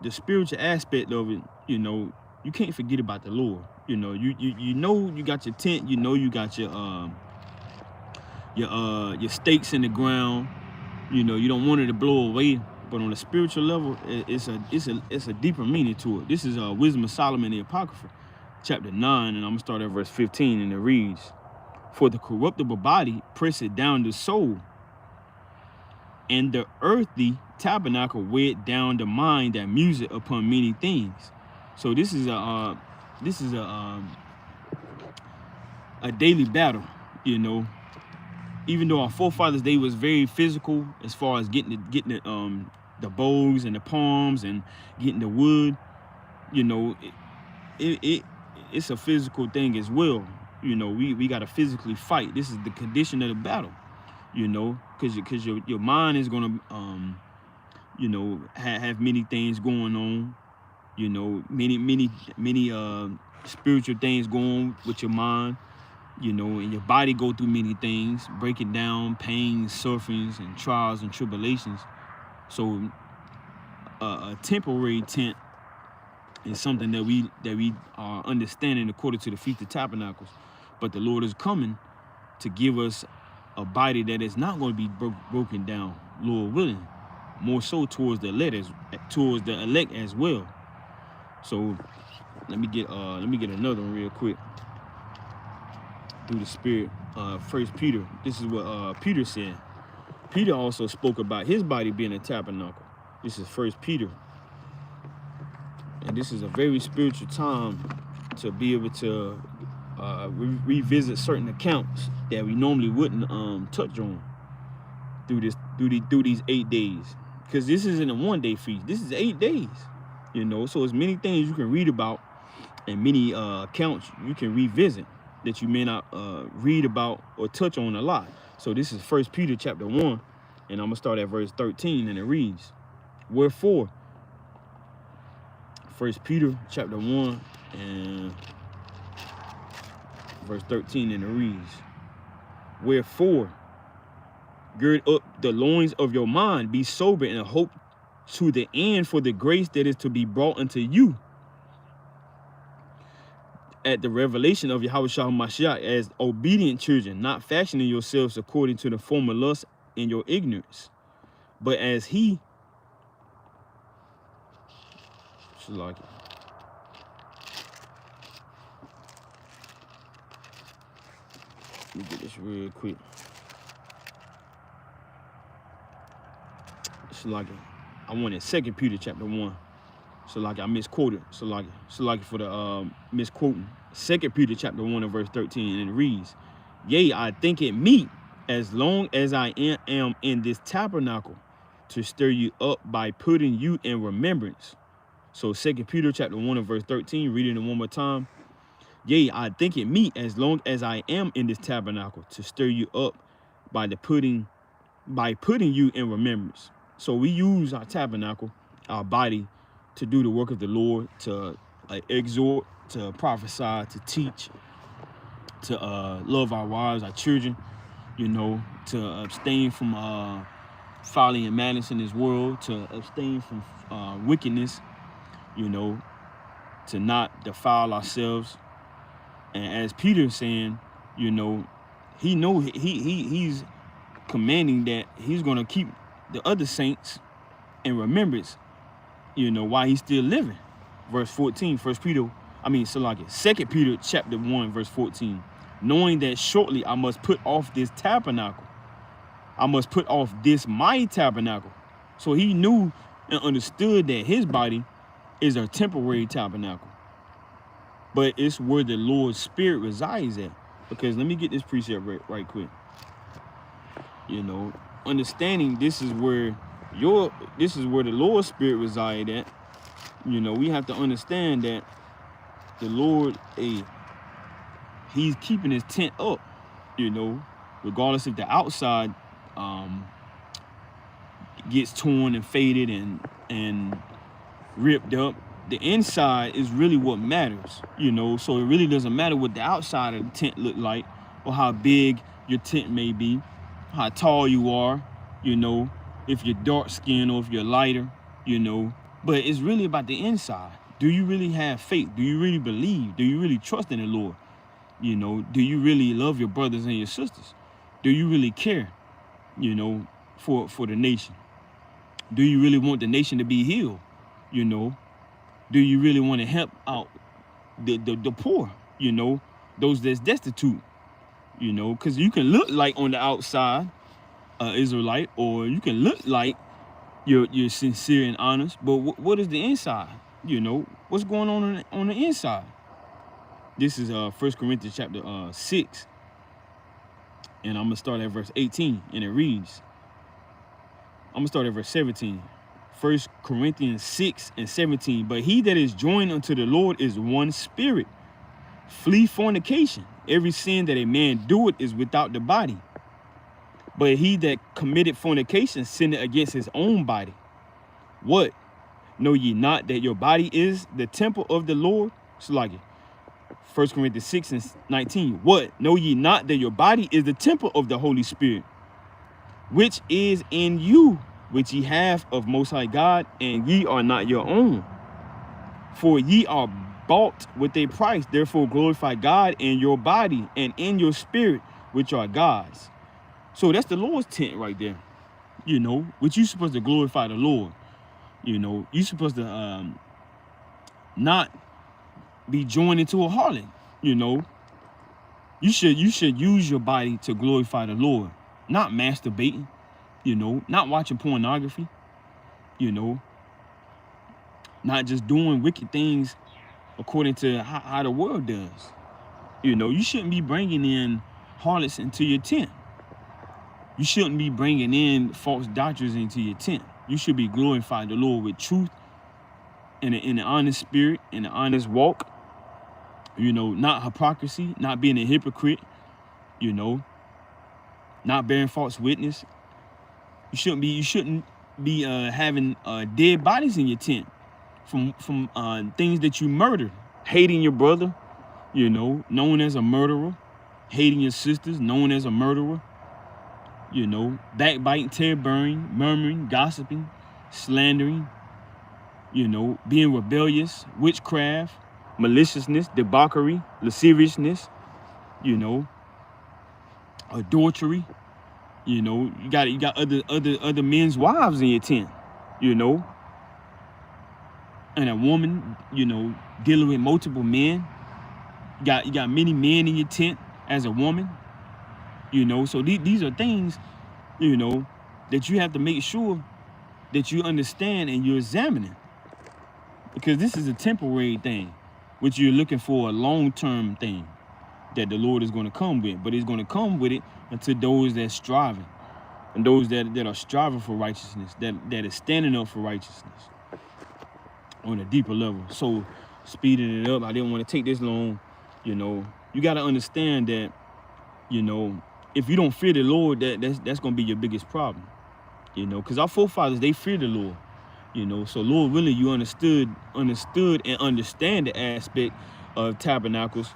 the spiritual aspect of it, you know, you can't forget about the Lord. You know, you know you got your tent, you know you got your stakes in the ground. You know, you don't want it to blow away. But on a spiritual level, it's a deeper meaning to it. This is Wisdom of Solomon, the Apocrypha, chapter 9, and I'm gonna start at verse 15, and it reads, "For the corruptible body presseth down the soul, and the earthly tabernacle weighed down the mind that museth upon many things." So this is a daily battle, you know. Even though our forefathers, they was very physical as far as getting the bows and the palms and getting the wood, you know, it's a physical thing as well. You know, we got to physically fight. This is the condition of the battle, you know, because your mind is gonna you know, have many things going on, you know, many spiritual things going on with your mind. You know, and your body go through many things, breaking down, pains, sufferings, and trials and tribulations. So a temporary tent is something that we are understanding according to the Feast of Tabernacles. But the Lord is coming to give us a body that is not going to be broken down, Lord willing, more so towards the elect as well. So let me get another one real quick. Through the Spirit, 1 Peter. This is what Peter said. Peter also spoke about his body being a tabernacle. This is 1 Peter. And this is a very spiritual time to be able to revisit certain accounts that we normally wouldn't touch on through these 8 days. Because this isn't a one-day feast. This is 8 days. You know, so there's many things you can read about and many accounts you can revisit that you may not read about or touch on a lot. So this is 1 Peter chapter 1, and I'm gonna start at verse 13, and it reads, "Wherefore," 1 Peter chapter 1 and verse 13, and it reads, "Wherefore, gird up the loins of your mind, be sober, and hope to the end for the grace that is to be brought unto you at the revelation of Yahweh Mashiach, as obedient children, not fashioning yourselves according to the former lust in your ignorance, but as he," let me get this real quick. I wanted 2 Peter chapter 1. So I misquoted. So for the misquoting. 2 Peter chapter 1 and verse 13, and it reads, "Yea, I think it meet, as long as I am in this tabernacle, to stir you up by putting you in remembrance." So 2 Peter chapter 1 and verse 13, reading it one more time. "Yea, I think it meet, as long as I am in this tabernacle, to stir you up by putting you in remembrance." So we use our tabernacle, our body, to do the work of the Lord, to exhort, to prophesy, to teach, to love our wives, our children, you know, to abstain from folly and madness in this world, to abstain from wickedness, you know, to not defile ourselves. And as Peter's saying, you know, he's commanding that he's going to keep the other saints in remembrance, you know, while he's still living. Verse 14, 2 Peter chapter 1, verse 14. "Knowing that shortly I must put off this tabernacle. I must put off this my tabernacle." So he knew and understood that his body is a temporary tabernacle. But it's where the Lord's Spirit resides at. Because let me get this precept right quick. You know, understanding this is where This is where the Lord's spirit reside at. You know, we have to understand that the Lord, he's keeping his tent up, you know, regardless if the outside gets torn and faded and ripped up. The inside is really what matters, you know. So it really doesn't matter what the outside of the tent look like, or how big your tent may be, how tall you are, you know, if you're dark skinned or if you're lighter, you know. But it's really about the inside. Do you really have faith? Do you really believe? Do you really trust in the Lord? You know, do you really love your brothers and your sisters? Do you really care, you know, for the nation? Do you really want the nation to be healed? You know, do you really want to help out the poor, you know, those that's destitute, you know? Because you can look like on the outside Israelite, or you can look like you're sincere and honest, but what is the inside? You know, what's going on the inside? This is 1 Corinthians chapter 6, and I'm gonna start at verse 18, and it reads, I'm gonna start at verse 17. 1 Corinthians 6 and 17. But he that is joined unto the Lord is one spirit. Flee fornication. Every sin that a man doeth is without the body. But he that committed fornication sinned against his own body. What? Know ye not that your body is the temple of the Lord? It's like it. 1 Corinthians 6 and 19. What? Know ye not that your body is the temple of the Holy Spirit, which is in you, which ye have of Most High God, and ye are not your own. For ye are bought with a price. Therefore glorify God in your body and in your spirit, which are God's. So that's the Lord's tent right there. You know, which you're supposed to glorify the Lord. You know, you're supposed to not be joined into a harlot. You know, you should use your body to glorify the Lord, not masturbating. You know, not watching pornography, you know, not just doing wicked things according to how the world does. You know, you shouldn't be bringing in harlots into your tent. You shouldn't be bringing in false doctrines into your tent. You should be glorifying the Lord with truth, in an honest spirit, in an honest walk. You know, not hypocrisy, not being a hypocrite, you know, not bearing false witness. You shouldn't be having dead bodies in your tent from things that you murdered. Hating your brother, you know, known as a murderer. Hating your sisters, known as a murderer. You know, backbiting, tear-bearing, murmuring, gossiping, slandering. You know, being rebellious, witchcraft, maliciousness, debauchery, lasciviousness. You know, adultery. You know, you got other men's wives in your tent, you know. And a woman, you know, dealing with multiple men. You got many men in your tent as a woman, you know. So these are things, you know, that you have to make sure that you understand and you're examining. Because this is a temporary thing, which you're looking for a long-term thing that the Lord is going to come with. But he's going to come with it unto those that's striving, and those that are striving for righteousness, that is standing up for righteousness on a deeper level. So speeding it up, I didn't want to take this long. You know, you got to understand that, you know, if you don't fear the Lord, that's going to be your biggest problem. You know, because our forefathers, they feared the Lord. You know, so Lord willing, you understood and understand the aspect of tabernacles.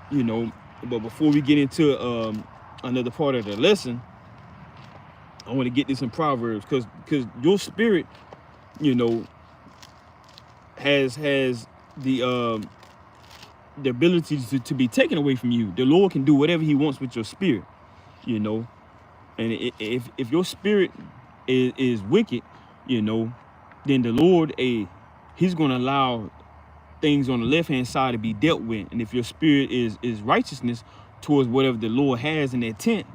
You know, but before we get into another part of the lesson, I want to get this in Proverbs, because your spirit, you know, has the ability to be taken away from you. The Lord can do whatever he wants with your spirit, you know. And if your spirit is wicked, you know, then the Lord, he's going to allow things on the left-hand side to be dealt with. And if your spirit is righteousness towards whatever the Lord has in that tent,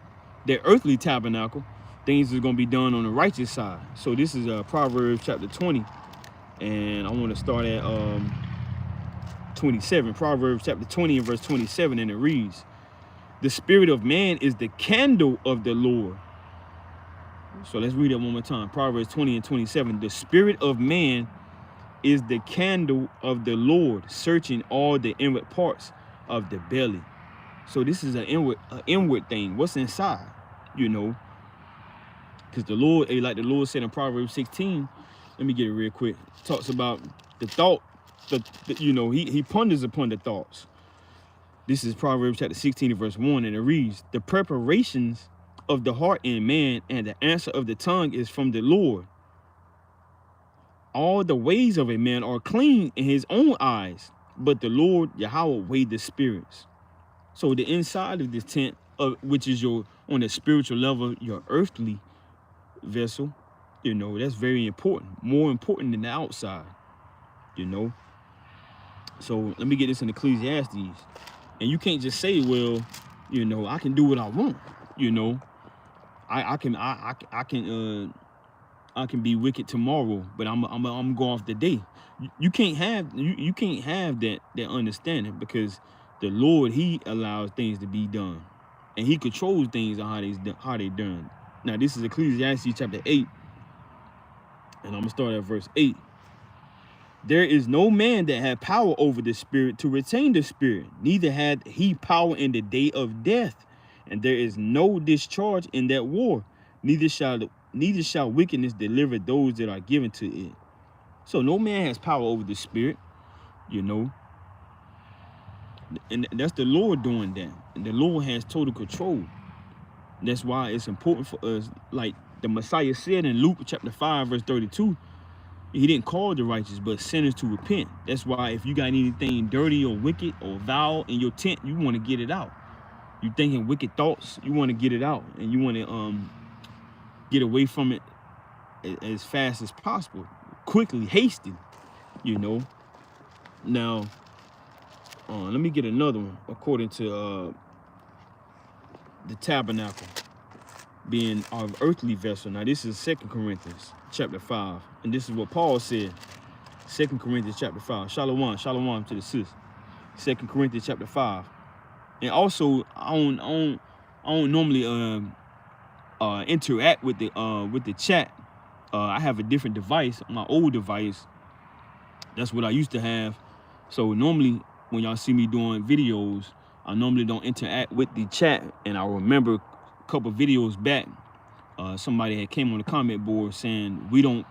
that earthly tabernacle, things is going to be done on the righteous side. So this is Proverbs chapter 20. And I want to start at 27. Proverbs chapter 20 and verse 27. And it reads, the spirit of man is the candle of the Lord, So let's read it one more time. Proverbs 20 and 27. The spirit of man is the candle of the Lord, searching all the inward parts of the belly. So this is an inward thing. What's inside, you know? Because the Lord, like the Lord said in Proverbs 16, let me get it real quick. Talks about the thought, you know, he ponders upon the thoughts. This is Proverbs chapter 16 verse 1, and it reads, the preparations of the heart in man and the answer of the tongue is from the Lord. All the ways of a man are clean in his own eyes, but the Lord Yahweh weighed the spirits. So the inside of this tent, which is your, on the spiritual level, your earthly vessel, you know, that's very important, more important than the outside, you know. So let me get this in Ecclesiastes. And you can't just say, well, you know, I can do what I want, you know. I can be wicked tomorrow, but I'm go off the day. You can't have that understanding, because the Lord, he allows things to be done, and he controls things on how they done. Now this is Ecclesiastes chapter 8, and I'm gonna start at verse 8. There is no man that had power over the spirit to retain the spirit, neither had he power in the day of death, and there is no discharge in that war, neither shall wickedness deliver those that are given to it. So no man has power over the spirit, you know, and that's the Lord doing that, and the Lord has total control. That's why it's important for us, like the Messiah said in Luke chapter 5 verse 32, he didn't call the righteous, but sinners to repent. That's why if you got anything dirty or wicked or foul in your tent, you want to get it out. You thinking wicked thoughts, you want to get it out, and you want to get away from it as fast as possible, quickly, hasty, you know. Now, let me get another one according to the tabernacle being our earthly vessel. Now this is 2 Corinthians chapter 5, and this is what Paul said. 2 Corinthians chapter 5. Shalom to the sis. 2 Corinthians chapter 5. And also, I don't normally interact with the chat. I have a different device, my old device. That's what I used to have. So normally when y'all see me doing videos, I normally don't interact with the chat. And I remember a couple videos back, somebody had came on the comment board saying we don't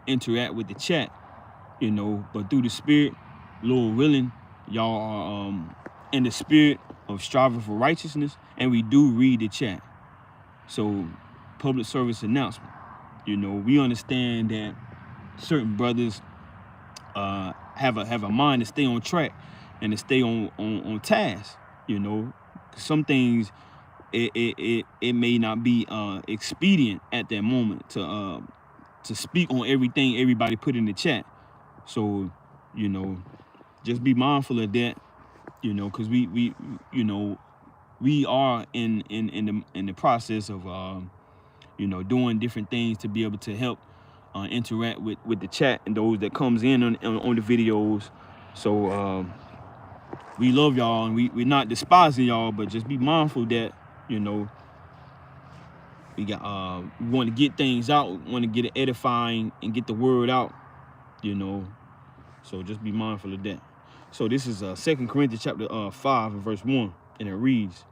interact with the chat, you know, but through the spirit, Lord willing, y'all are in the spirit of striving for righteousness, and we do read the chat. So public service announcement, you know, we understand that certain brothers have a mind to stay on track and to stay on task, you know. Some things it may not be expedient at that moment to speak on everything everybody put in the chat. So, you know, just be mindful of that, you know, because we you know, we are in the process of you know, doing different things to be able to help interact with the chat and those that comes in on the videos. So we love y'all, and we're not despising y'all, but just be mindful that, you know, we want to get things out, want to get it edifying and get the word out, you know. So just be mindful of that. So this is 2 Corinthians chapter 5 and verse 1, and it reads,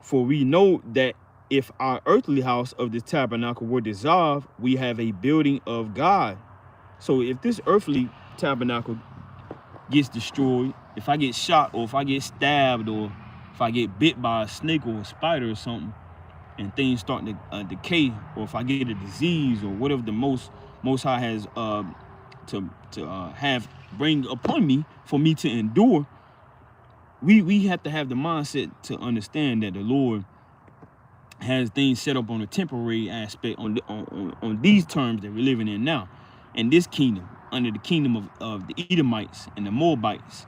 for we know that if our earthly house of this tabernacle were dissolved, we have a building of God. So if this earthly tabernacle gets destroyed, if I get shot, or if I get stabbed, or if I get bit by a snake or a spider or something, and things start to decay, or if I get a disease or whatever the most high has to have bring upon me for me to endure, we have to have the mindset to understand that the Lord has things set up on a temporary aspect, on these terms that we're living in now, in this kingdom, under the kingdom of the Edomites and the Moabites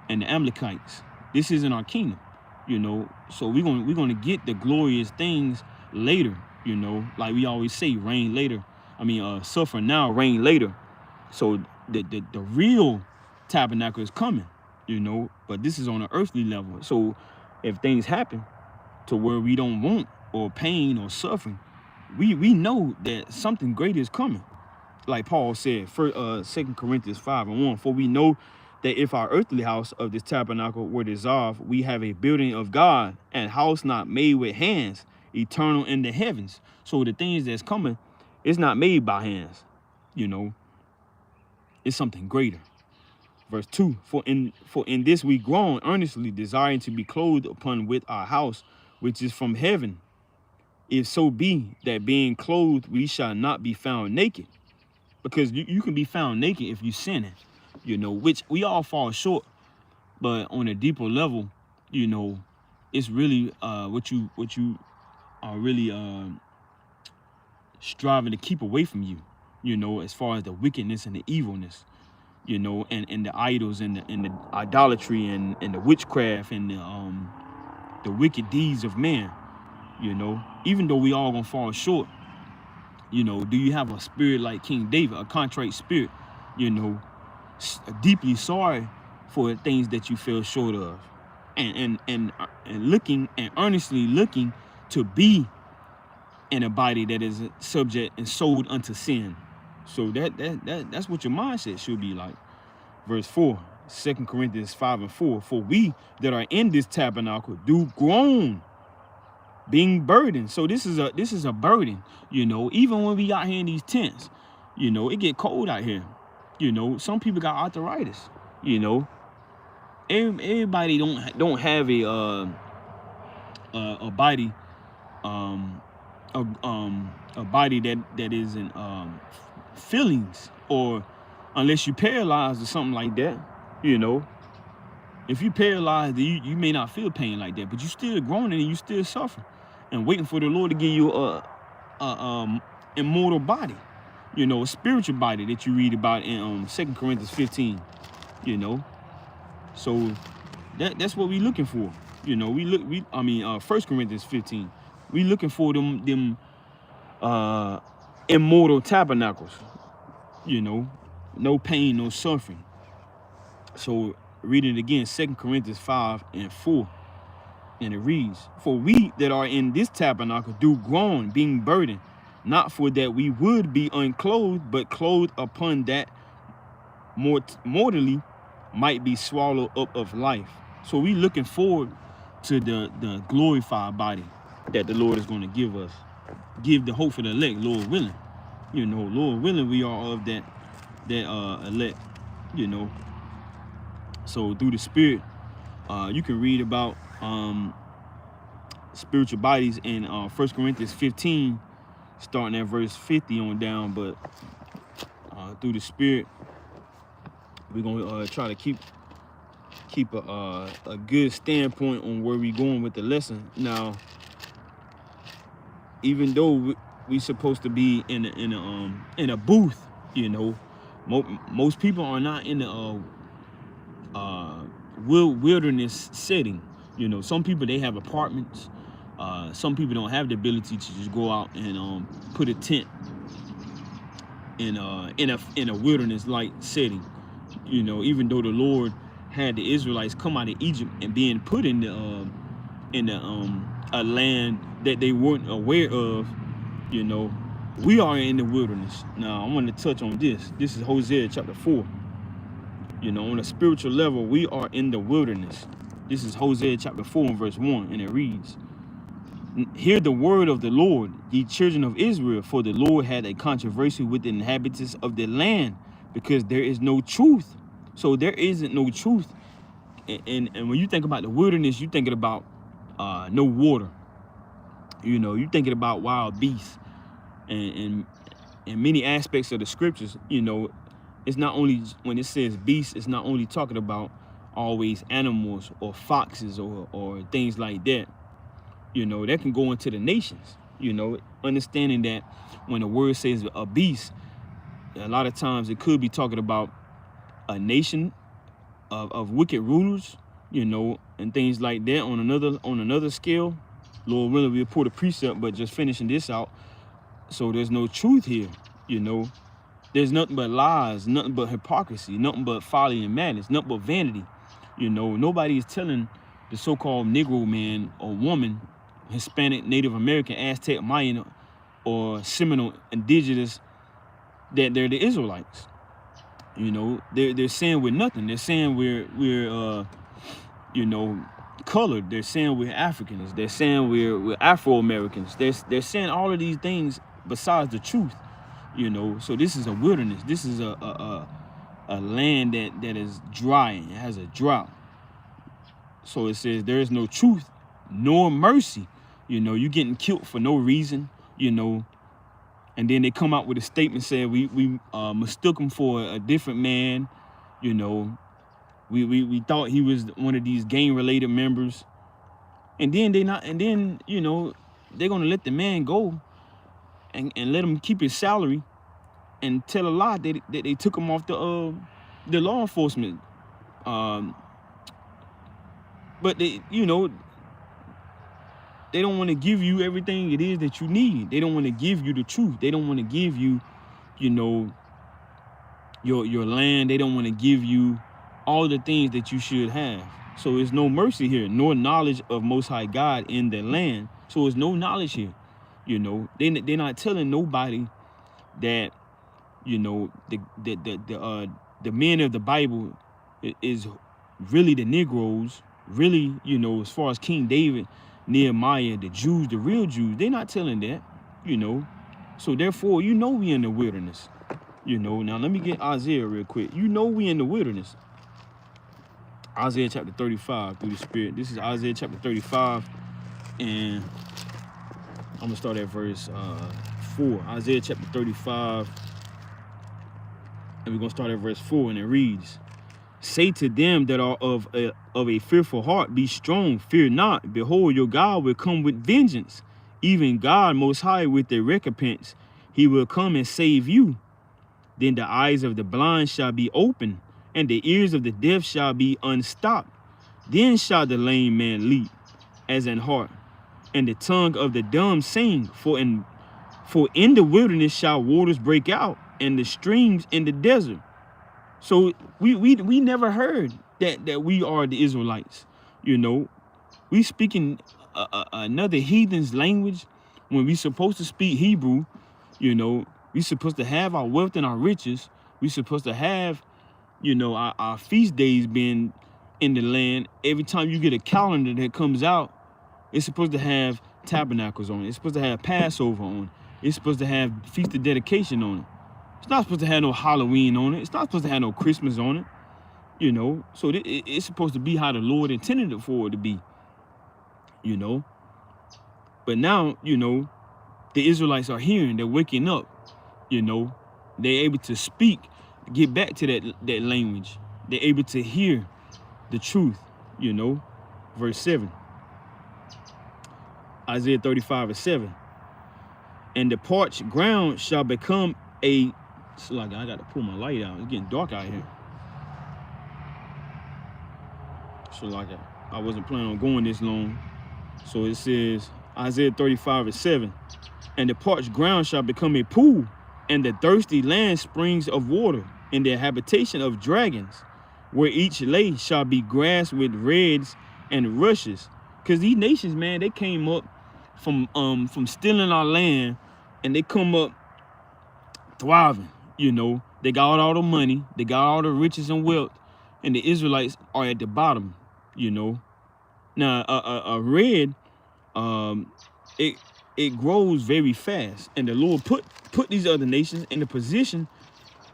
and the Amalekites. This isn't our kingdom, you know. So we're gonna get the glorious things later, you know. Like we always say, reign later. I mean, suffer now, reign later. So the real tabernacle is coming, you know. But this is on an earthly level. So if things happen to where we don't want, or pain or suffering, we know that something great is coming. Like Paul said, for 2 Corinthians 5:1, for we know that if our earthly house of this tabernacle were dissolved, we have a building of God, and house not made with hands, eternal in the heavens. So the things that's coming, it's not made by hands, you know, it's something greater. Verse 2, for in this we groan, earnestly desiring to be clothed upon with our house, which is from heaven, if so be that being clothed we shall not be found naked. Because you can be found naked if you sinning, you know, which we all fall short. But on a deeper level, you know, it's really what you are really striving to keep away from you, you know, as far as the wickedness and the evilness, you know, and the idols and the idolatry and the witchcraft and the wicked deeds of man, you know. Even though we all gonna fall short, you know, do you have a spirit like King David, a contrite spirit, you know, deeply sorry for things that you fell short of, and looking and earnestly looking to be in a body that is subject and sold unto sin. So that's what your mindset should be like. Verse 4, 2 Corinthians 5:4, for we that are in this tabernacle do groan, being burdened. So this is a burden, you know. Even when we out here in these tents, you know, it get cold out here. You know, some people got arthritis. You know, everybody don't have a body, a body that is in feelings, or unless you paralyzed or something like that. You know, if you paralyzed, you may not feel pain like that, but you still groaning and you still suffering and waiting for the Lord to give you a immortal body, you know, a spiritual body that you read about in 2 Corinthians 15, you know. So that's what we looking for, you know. 1 Corinthians 15, we looking for them immortal tabernacles, you know, no pain, no suffering. So read it again, 2 Corinthians 5:4. And it reads, for we that are in this tabernacle do groan, being burdened, not for that we would be unclothed, but clothed upon that mortally might be swallowed up of life. So we looking forward to the glorified body that the Lord is going to give us. Give the hope for the elect, Lord willing. You know, Lord willing, we are of that elect, you know. So through the Spirit, you can read about spiritual bodies in 1 Corinthians 15, starting at verse 50 on down. But through the Spirit, we're gonna try to keep a good standpoint on where we're going with the lesson. Now, even though we supposed to be in a booth, you know, most people are not in the wilderness setting. You know, some people, they have apartments. Some people don't have the ability to just go out and put a tent in a wilderness like setting. You know, even though the Lord had the Israelites come out of Egypt and being put in a land that they weren't aware of, you know, we are in the wilderness. Now, I want to touch on this. This is Hosea chapter 4. You know, on a spiritual level, we are in the wilderness. This is Hosea chapter 4 and verse 1, and it reads, hear the word of the Lord, ye children of Israel, for the Lord had a controversy with the inhabitants of the land, because there is no truth. So there isn't no truth. And when you think about the wilderness, you're thinking about no water. You know, you're thinking about wild beasts. And in many aspects of the scriptures, you know, it's not only, when it says beasts, it's not only talking about always animals or foxes or things like that. You know, that can go into the nations. You know, understanding that when the word says a beast, a lot of times it could be talking about a nation of wicked rulers, you know, and things like that. On another scale, Lord willing, we'll put a precept, but just finishing this out. So there's no truth here, you know. There's nothing but lies, nothing but hypocrisy, nothing but folly and madness, nothing but vanity. You know, nobody is telling the so-called Negro man or woman, Hispanic, Native American, Aztec, Mayan, or Seminole indigenous that they're the Israelites. You know, they're saying we're nothing. They're saying we're you know, colored. They're saying we're Africans. They're saying we're Afro-Americans. They're saying all of these things besides the truth. You know, so this is a wilderness. This is a land that is dry and it has a drought. So it says there is no truth nor mercy. You know, you getting killed for no reason. You know, and then they come out with a statement saying we mistook him for a different man. You know, we thought he was one of these gang-related members, and then you know, they're gonna let the man go and let him keep his salary and tell a lie that they took him off the law enforcement. But they, you know, they don't want to give you everything it is that you need. They don't want to give you the truth. They don't want to give you, you know, your land. They don't want to give you all the things that you should have. So there's no mercy here, nor knowledge of Most High God in the land. So there's no knowledge here. You know, they're not telling nobody that, you know, the men of the Bible is really the Negroes. Really, you know, as far as King David, Nehemiah, the Jews, the real Jews, they're not telling that, you know. So therefore, you know we in the wilderness. You know, now let me get Isaiah real quick. You know we in the wilderness. Isaiah chapter 35 through the Spirit. This is Isaiah chapter 35, and I'm gonna start at verse 4. Isaiah chapter 35, and we're gonna start at verse 4, and it reads, "Say to them that are of a fearful heart, be strong, fear not. Behold, your God will come with vengeance, even God Most High with a recompense. He will come and save you. Then the eyes of the blind shall be opened, and the ears of the deaf shall be unstopped. Then shall the lame man leap as an hart, and the tongue of the dumb sing. For in the wilderness shall waters break out, and the streams in the desert." So we never heard that we are the Israelites. You know, we speaking another heathen's language when we supposed to speak Hebrew. You know, we supposed to have our wealth and our riches. We supposed to have, you know, our feast days being in the land. Every time you get a calendar that comes out, it's supposed to have tabernacles on it. It's supposed to have Passover on it. It's supposed to have Feast of Dedication on it. It's not supposed to have no Halloween on it. It's not supposed to have no Christmas on it. You know, so it's supposed to be how the Lord intended it for it to be. You know, but now, you know, the Israelites are hearing. They're waking up. You know, they're able to speak, get back to that language. They're able to hear the truth. You know, verse 7. Isaiah 35:7. "And the parched ground shall become a..." It's like I got to pull my light out. It's getting dark out here. So like I wasn't planning on going this long. So it says, Isaiah 35:7. "And the parched ground shall become a pool, and the thirsty land springs of water, in the habitation of dragons, where each lay shall be grass with reds and rushes." Because these nations, man, they came up from stealing our land, and they come up thriving. You know, they got all the money, they got all the riches and wealth, and the Israelites are at the bottom. You know, now a red, it grows very fast, and the Lord put these other nations in the position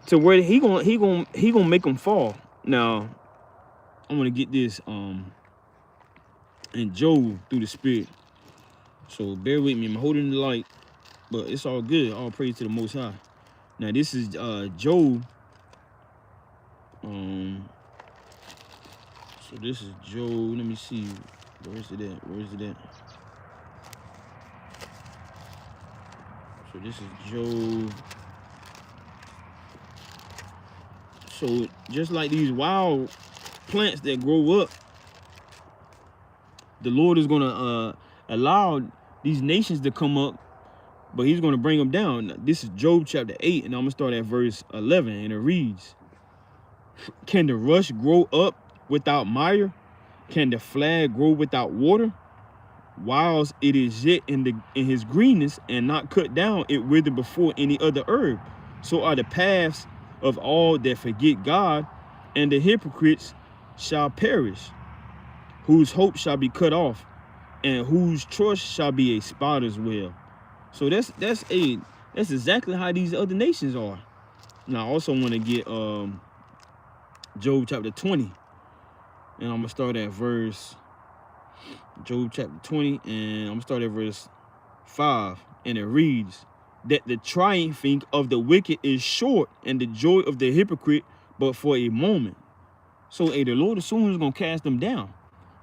to where he gonna make them fall. Now, I'm gonna get this in Job through the Spirit. So bear with me. I'm holding the light, but it's all good. All praise to the Most High. Now this is Job. So this is Job. Let me see. Where is it at? Where is it at? So this is Job. So just like these wild plants that grow up, the Lord is gonna allow these nations to come up, but he's gonna bring them down. This is Job chapter 8, and I'm gonna start at verse 11, and it reads, "Can the rush grow up without mire? Can the flag grow without water? whilst it is yet in his greenness, and not cut down, it withereth before any other herb. So are the paths of all that forget God, and the hypocrites shall perish, whose hope shall be cut off, and whose trust shall be a spotter's well. So that's exactly how these other nations are. Now I also want to get Job chapter 20, and I'm gonna start at verse Job chapter 20, and I'm gonna start at verse 5, and it reads that the triumphing of the wicked is short, and the joy of the hypocrite but for a moment. So the Lord as soon is gonna cast them down.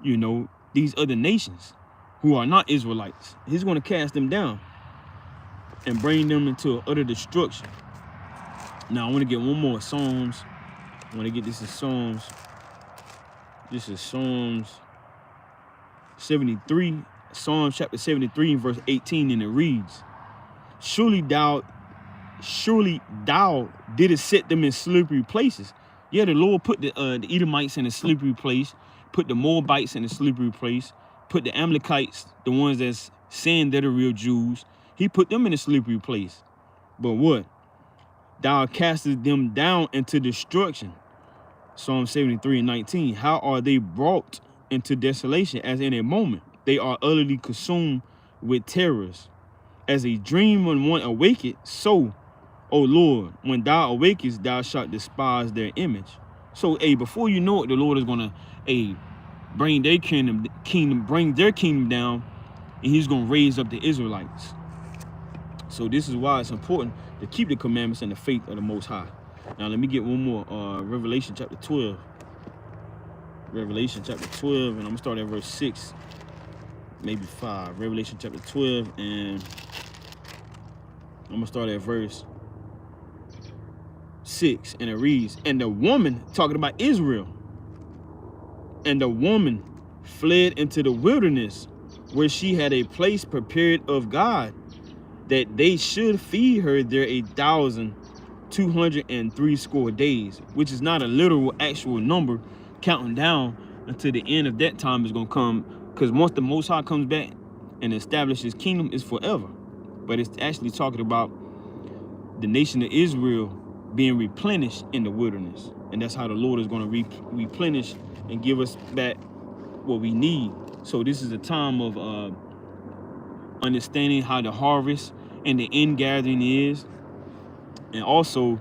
You know, these other nations who are not Israelites, he's gonna cast them down and bring them into utter destruction. Now I want to get one more Psalms. I want to get this in Psalms. This is Psalms 73, Psalms chapter 73 and verse 18, and it reads, Surely thou didst set them in slippery places. Yeah, the Lord put the Edomites in a slippery place, put the Moabites in a slippery place, put the Amalekites, the ones that's saying they're the real Jews, he put them in a slippery place. But what? Thou castest them down into destruction. Psalm 73 and 19. How are they brought into desolation as in a moment? They are utterly consumed with terrors. As a dream when one awaketh, so, O Lord, when thou awakest, thou shalt despise their image. So, before you know it, the Lord is gonna bring their kingdom down, and he's gonna raise up the Israelites. So this is why it's important to keep the commandments and the faith of the Most High. Now let me get one more. Revelation chapter 12. Revelation chapter 12, and I'm gonna start at verse 6, maybe 5. Revelation chapter 12, and I'm gonna start at verse 6, and it reads, And the woman, talking about Israel, and the woman fled into the wilderness, where she had a place prepared of God, that they should feed her there 1,260 days, which is not a literal actual number, counting down until the end of that time is going to come, because once the Most High comes back and establishes his kingdom, is forever. But it's actually talking about the nation of Israel being replenished in the wilderness, and that's how the Lord is going to replenish and give us back what we need. So this is a time of understanding how the harvest and the ingathering is, and also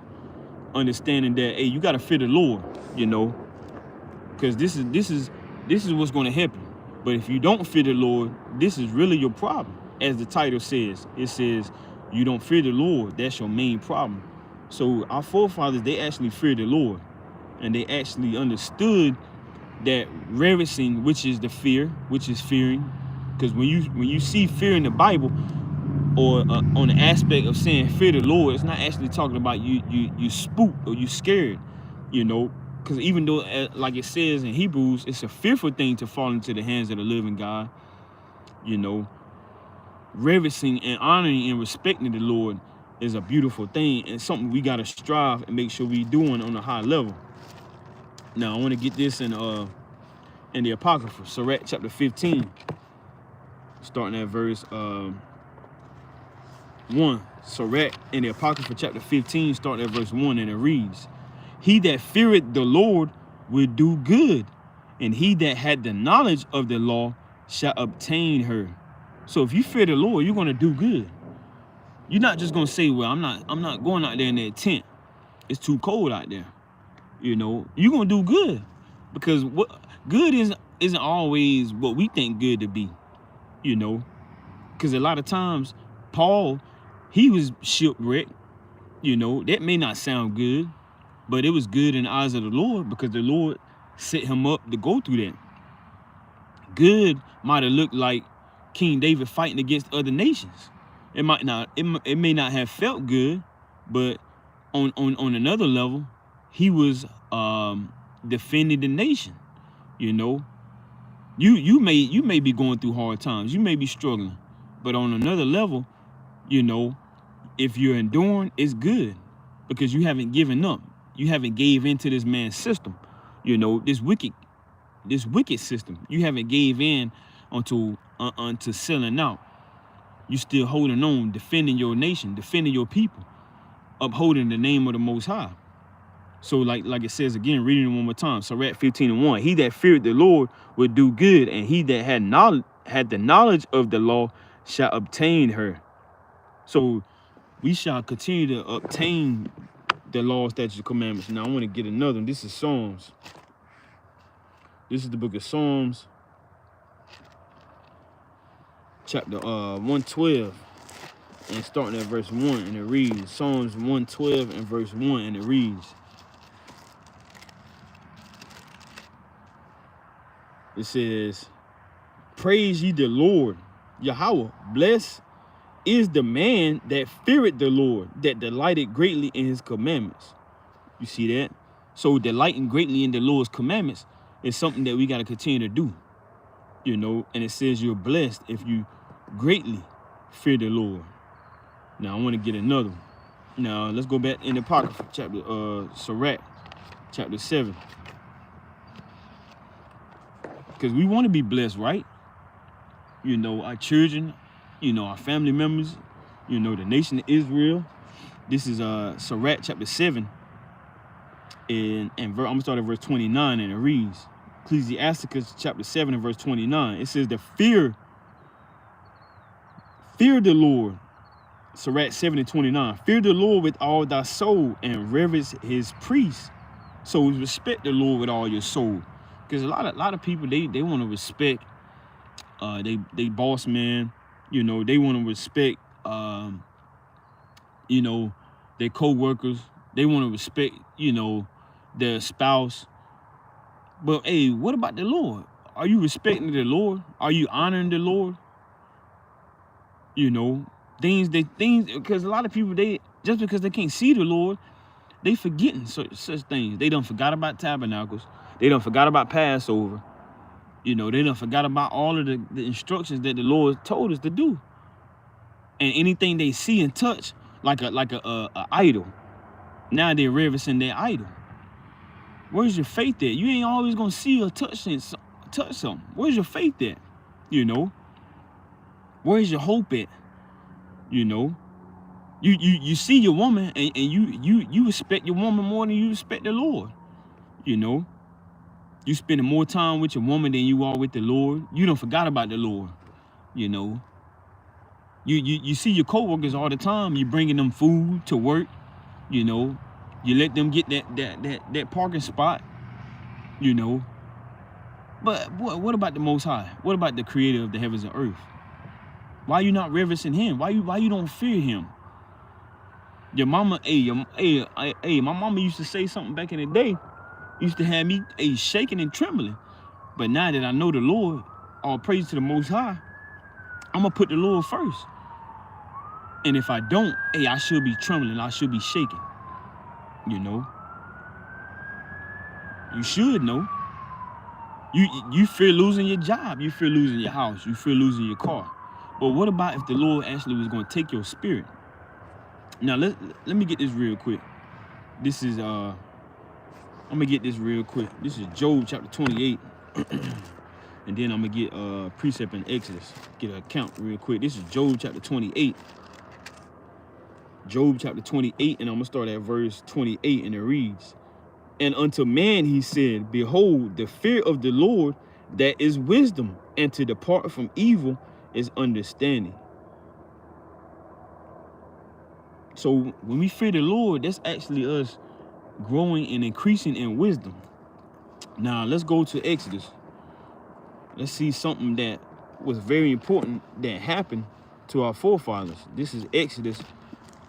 understanding that you got to fear the Lord, you know, because this is what's going to happen. But if you don't fear the Lord, this is really your problem. As the title says, it says you don't fear the Lord, that's your main problem. So our forefathers, they actually feared the Lord, and they actually understood that reverencing, which is the fear, which is fearing, because when you see fear in the Bible, or on the aspect of saying fear the Lord, it's not actually talking about you spooked or you scared, you know, because even though, like it says in Hebrews, it's a fearful thing to fall into the hands of the living God, you know. Reverencing and honoring and respecting the Lord is a beautiful thing, and something we got to strive and make sure we doing on a high level. Now I want to get this in the Apocrypha, Sirach chapter 15, starting at verse 1. Sirach in the Apocrypha chapter 15, starting at verse 1, and it reads, He that feareth the Lord will do good, and he that had the knowledge of the law shall obtain her. So if you fear the Lord, you're gonna do good. You're not just gonna say, well, I'm not going out there in that tent, it's too cold out there. You know, you're gonna do good, because what good isn't always what we think good to be, you know. Because a lot of times Paul, he was shipwrecked, you know. That may not sound good, but it was good in the eyes of the Lord, because the Lord set him up to go through that. Good might have looked like King David fighting against other nations. It might not, it may not have felt good, but on another level, he was defending the nation. You know, you may be going through hard times, you may be struggling, but on another level, you know, if you're enduring, it's good, because you haven't given up. You haven't gave into this man's system, you know, this wicked system. You haven't gave in until selling out. You still holding on, defending your nation, defending your people, upholding the name of the Most High. So like it says again, reading it one more time, Sirach 15:1, he that feared the Lord will do good, and he that had the knowledge of the law shall obtain her. So we shall continue to obtain the law, statutes, and commandments. Now I want to get another one. This is Psalms. This is the book of Psalms, chapter 112, and starting at verse 1, and it reads, Psalms 112 and verse 1, and it reads, it says, praise ye the Lord, Yahweh, blessed is the man that feareth the Lord, that delighted greatly in his commandments. You see that? So delighting greatly in the Lord's commandments is something that we got to continue to do, you know, and it says you're blessed if you greatly fear the Lord. Now I want to get another one. Now let's go back in the Apocrypha, chapter Sirach, chapter 7. Because we want to be blessed, right? You know, our children, you know, our family members, you know, the nation of Israel. This is Sirach chapter 7. And I'm going to start at verse 29, and it reads, Ecclesiasticus chapter 7 and verse 29. It says, fear the Lord. Sirach 7 and 29. Fear the Lord with all thy soul, and reverence his priests. So respect the Lord with all your soul. Because a lot of people, they want to respect they boss man, you know, they want to respect you know, their co-workers. They want to respect, you know, their spouse. But hey, what about the Lord? Are you respecting the Lord? Are you honoring the Lord? You know, things, because a lot of people, they just because they can't see the Lord, they forgetting such things. They done forgot about tabernacles. They done forgot about Passover. You know, they done forgot about all of the instructions that the Lord told us to do. And anything they see and touch, like a idol, now they're reverencing their idol. Where's your faith at? You ain't always gonna see or touch something. Where's your faith at? You know, where's your hope at? You know, you see your woman, and you respect your woman more than you respect the Lord. You know, you spending more time with your woman than you are with the Lord. You don't forgot about the Lord. You know, you see your co-workers all the time. You bringing them food to work. You know, you let them get that parking spot. You know, but what about the Most High? What about the Creator of the heavens and earth? Why you not reverencing Him? Why you don't fear Him? Your mama, my mama used to say something back in the day. Used to have me shaking and trembling. But now that I know the Lord, all praise to the Most High, I'm gonna put the Lord first. And if I don't, I should be trembling. I should be shaking. You know. You should know. You fear losing your job. You fear losing your house. You fear losing your car. But what about if the Lord actually was going to take your spirit? Now let me get this real quick. This is I'm gonna get this real quick. This is Job chapter 28. And then I'm gonna get precept in Exodus. Get a count real quick. This is Job chapter 28. Job chapter 28, and I'm gonna start at verse 28, and it reads, and unto man he said, behold, the fear of the Lord, that is wisdom, and to depart from evil is understanding. So when we fear the Lord, that's actually us growing and increasing in wisdom. Now let's go to Exodus. Let's see something that was very important that happened to our forefathers. This is Exodus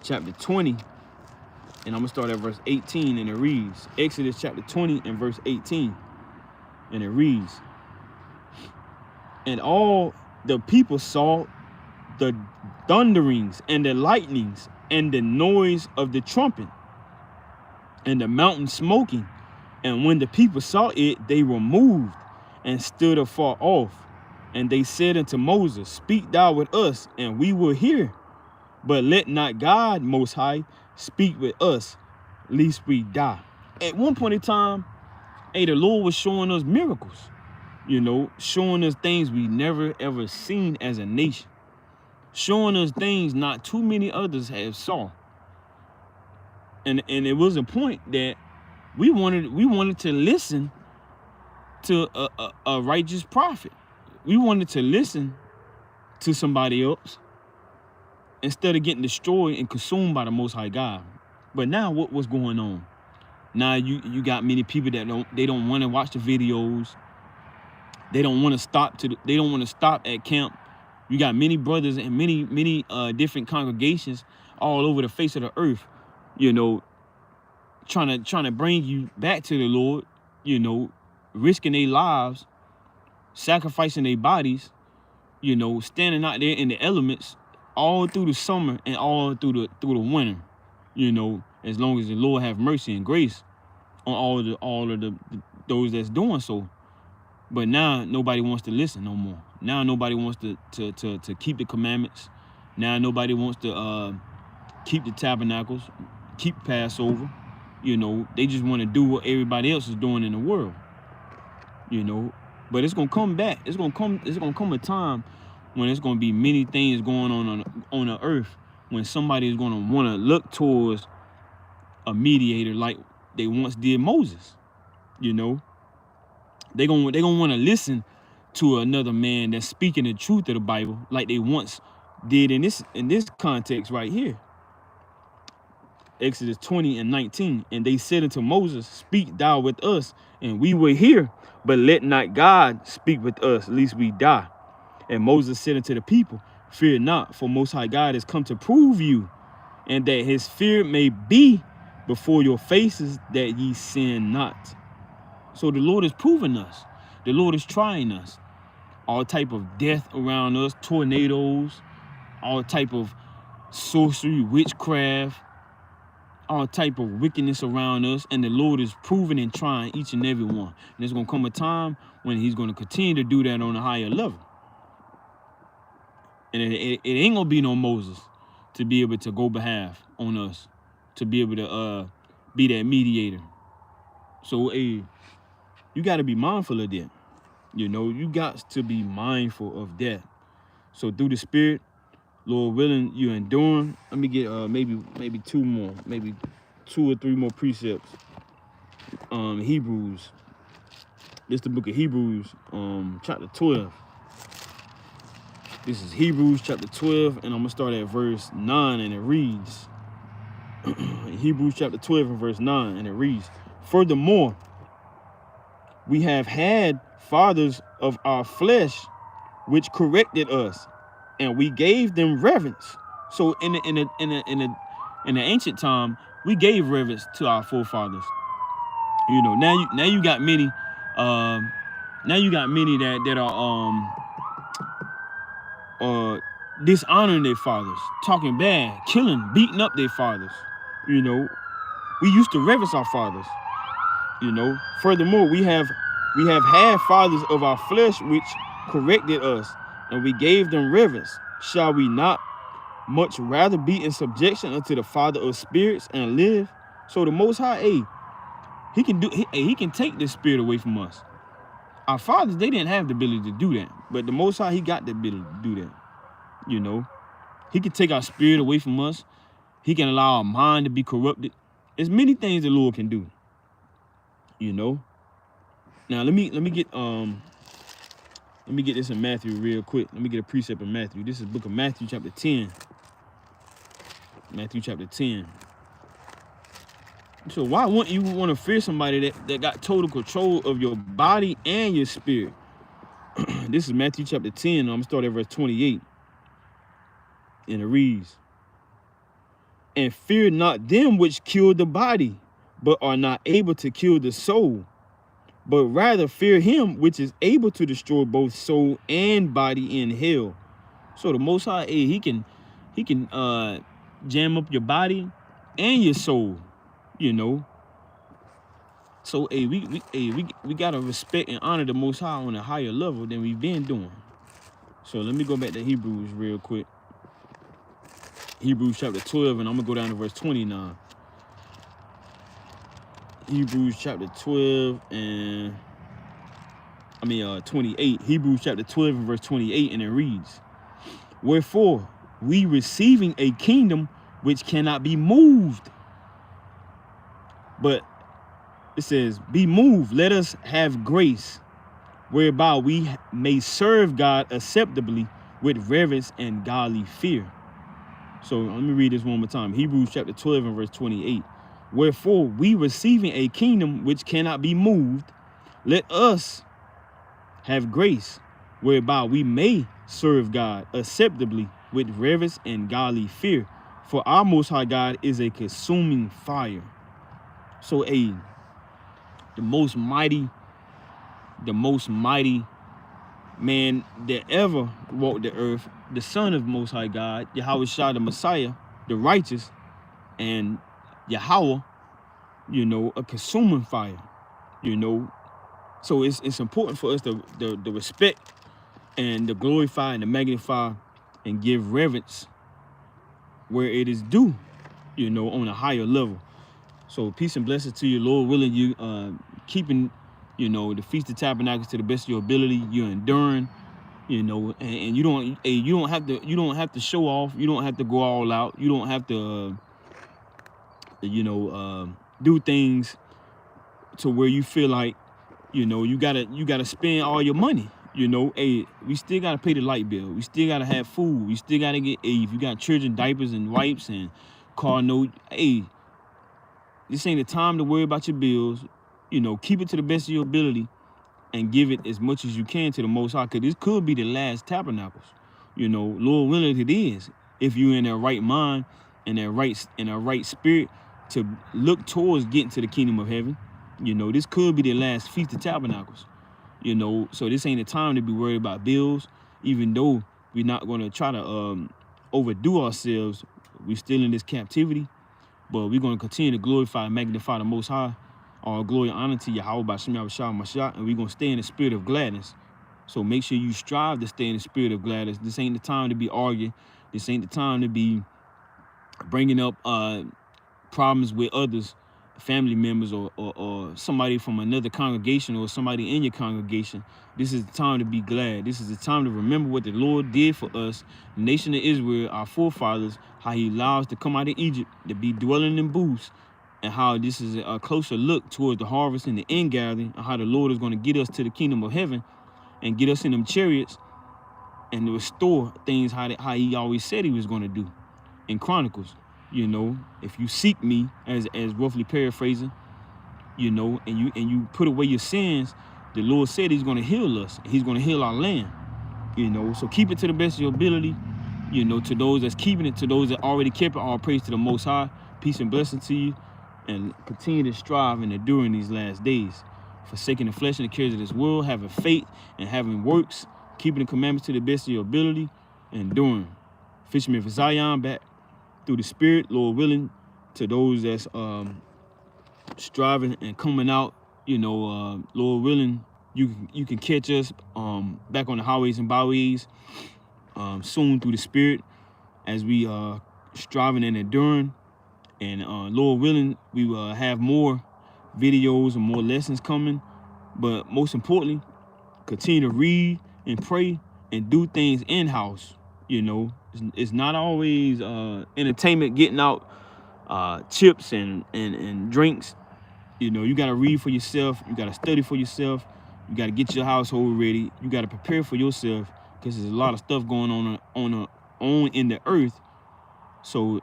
chapter 20, and I'm gonna start at verse 18, and it reads, Exodus chapter 20 and verse 18, and it reads, and all the people saw the thunderings and the lightnings and the noise of the trumpet and the mountain smoking, and when the people saw it, they were moved and stood afar off, and they said unto Moses, speak thou with us, and we will hear. But let not God Most High speak with us, lest we die. At one point in time, the Lord was showing us miracles. you know, showing us things we never ever seen as a nation, showing us things not too many others have saw. And it was a point that we wanted to listen to a righteous prophet. We wanted to listen to somebody else instead of getting destroyed and consumed by the Most High God. But now what's going on? Now you got many people that don't want to watch the videos. They don't want to stop at camp. You got many brothers and many different congregations all over the face of the earth, you know, trying to bring you back to the Lord, you know, risking their lives, sacrificing their bodies, you know, standing out there in the elements all through the summer and all through the winter, you know, as long as the Lord have mercy and grace on all of those that's doing so. But now nobody wants to listen no more. Now nobody wants to keep the commandments. Now nobody wants to keep the tabernacles, keep Passover. You know, they just want to do what everybody else is doing in the world. You know, but it's gonna come back. It's gonna come a time when it's gonna be many things going on the earth when somebody is gonna want to look towards a mediator like they once did Moses. You know, they gonna want to listen to another man that's speaking the truth of the Bible like they once did in this context right here. Exodus 20:19, and they said unto Moses, speak thou with us, and we will hear, but let not God speak with us, lest we die. And Moses said unto the people, fear not, for Most High God has come to prove you, and that his fear may be before your faces, that ye sin not. So the Lord is proving us. The Lord is trying us. All type of death around us, tornadoes, all type of sorcery, witchcraft, all type of wickedness around us, and the Lord is proving and trying each and every one. And there's going to come a time when he's going to continue to do that on a higher level. And it ain't going to be no Moses to be able to go behalf on us, to be able to be that mediator. So, you got to be mindful of that. You know, you got to be mindful of that. So through the Spirit, Lord willing, you enduring. Let me get maybe two more, maybe 2 or 3 more precepts. Hebrews. This is the book of Hebrews, chapter 12. This is Hebrews chapter 12, and I'm gonna start at verse 9, and it reads. Hebrews chapter 12 and verse 9, and it reads, furthermore, we have had fathers of our flesh which corrected us, and we gave them reverence. So in the ancient time, we gave reverence to our forefathers. You know, now you got many that are dishonoring their fathers, talking bad, killing, beating up their fathers. You know, we used to reverence our fathers. You know, furthermore, we have had fathers of our flesh which corrected us, and we gave them reverence. Shall we not much rather be in subjection unto the Father of spirits and live? So the Most High, he can take this spirit away from us. Our fathers, they didn't have the ability to do that, but the Most High, he got the ability to do that. You know, he can take our spirit away from us. He can allow our mind to be corrupted. There's many things the Lord can do. You know. Now let me get this in Matthew real quick. Let me get a precept in Matthew. This is the book of Matthew chapter 10. Matthew chapter 10. So why wouldn't you want to fear somebody that got total control of your body and your spirit? This is Matthew chapter 10. I'm going to start at verse 28. And it reads, and fear not them which kill the body, but are not able to kill the soul, but rather fear him which is able to destroy both soul and body in hell. So the Most High, he can jam up your body and your soul, you know. So we gotta respect and honor the Most High on a higher level than we've been doing. So let me go back to Hebrews real quick. Hebrews chapter 12, and I'm gonna go down to verse 29. Hebrews chapter 12 and 28. Hebrews chapter 12 and verse 28, and it reads, wherefore, we receiving a kingdom which cannot be moved. But it says, be moved, let us have grace, whereby we may serve God acceptably with reverence and godly fear. So let me read this one more time. Hebrews chapter 12 and verse 28. Wherefore, we receiving a kingdom which cannot be moved, let us have grace, whereby we may serve God acceptably with reverence and godly fear. For our Most High God is a consuming fire. So the most mighty man that ever walked the earth, the Son of Most High God, Yahweh Shah, the Messiah, the righteous, and Yahweh, you know, a consuming fire, you know. So it's important for us to respect and to glorify and to magnify and give reverence where it is due, you know, on a higher level. So peace and blessings to you, Lord willing, you keeping, you know, the Feast of Tabernacles to the best of your ability. You're enduring, you know, and you don't have to show off. You don't have to go all out. You don't have to do things to where you feel like, you know, you gotta spend all your money. You know, hey, we still gotta pay the light bill. We still gotta have food. We still gotta get, hey, if you got children diapers and wipes and car note, hey, this ain't the time to worry about your bills. You know, keep it to the best of your ability and give it as much as you can to the Most High, because this could be the last Tabernacles. You know, Lord willing, it is, if you're in that right mind and that right spirit to look towards getting to the kingdom of heaven. You know, this could be the last Feast of Tabernacles. You know, so this ain't the time to be worried about bills, even though we're not going to try to overdo ourselves. We're still in this captivity, but we're going to continue to glorify and magnify the Most High. All glory and honor to Yahweh by Shem Yahweh Mashiach, and we're going to stay in the spirit of gladness. So make sure you strive to stay in the spirit of gladness. This ain't the time to be arguing. This ain't the time to be bringing up problems with others, family members, or somebody from another congregation or somebody in your congregation. This is the time to be glad. This is the time to remember what the Lord did for us, the nation of Israel, our forefathers, how he allowed us to come out of Egypt, to be dwelling in booths, and how this is a closer look towards the harvest and the ingathering, and how the Lord is going to get us to the kingdom of heaven and get us in them chariots and to restore things how he always said he was going to do in Chronicles. You know, if you seek me, as roughly paraphrasing, you know, and you put away your sins, the Lord said he's going to heal us. He's going to heal our land, you know. So keep it to the best of your ability, you know, to those that's keeping it, to those that already kept it, all praise to the Most High. Peace and blessing to you, and continue to strive and endure in these last days, forsaking the flesh and the cares of this world, having faith and having works, keeping the commandments to the best of your ability, and enduring. Fisherman for Zion, back through the spirit, Lord willing, to those that's striving and coming out, you know, Lord willing, you can catch us back on the highways and byways soon through the spirit, as we striving and enduring. And Lord willing, we will have more videos and more lessons coming. But most importantly, continue to read and pray and do things in-house. You know, it's not always entertainment, getting out chips and drinks. You know, you got to read for yourself. You got to study for yourself. You got to get your household ready. You got to prepare for yourself, because there's a lot of stuff going on in the earth. So,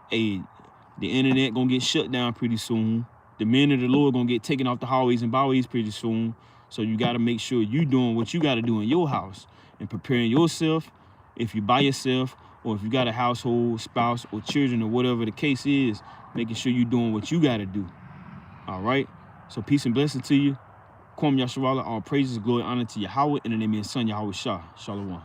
the internet gonna get shut down pretty soon. The men of the Lord gonna get taken off the highways and byways pretty soon. So you gotta make sure you doing what you gotta do in your house and preparing yourself, if you by yourself, or if you got a household, spouse, or children, or whatever the case is, making sure you doing what you gotta do. All right? So peace and blessing to you. Kwam Yasharala, all praises, glory, honor to Yahweh, in the name of his son, Yahweh Shah. Shalom.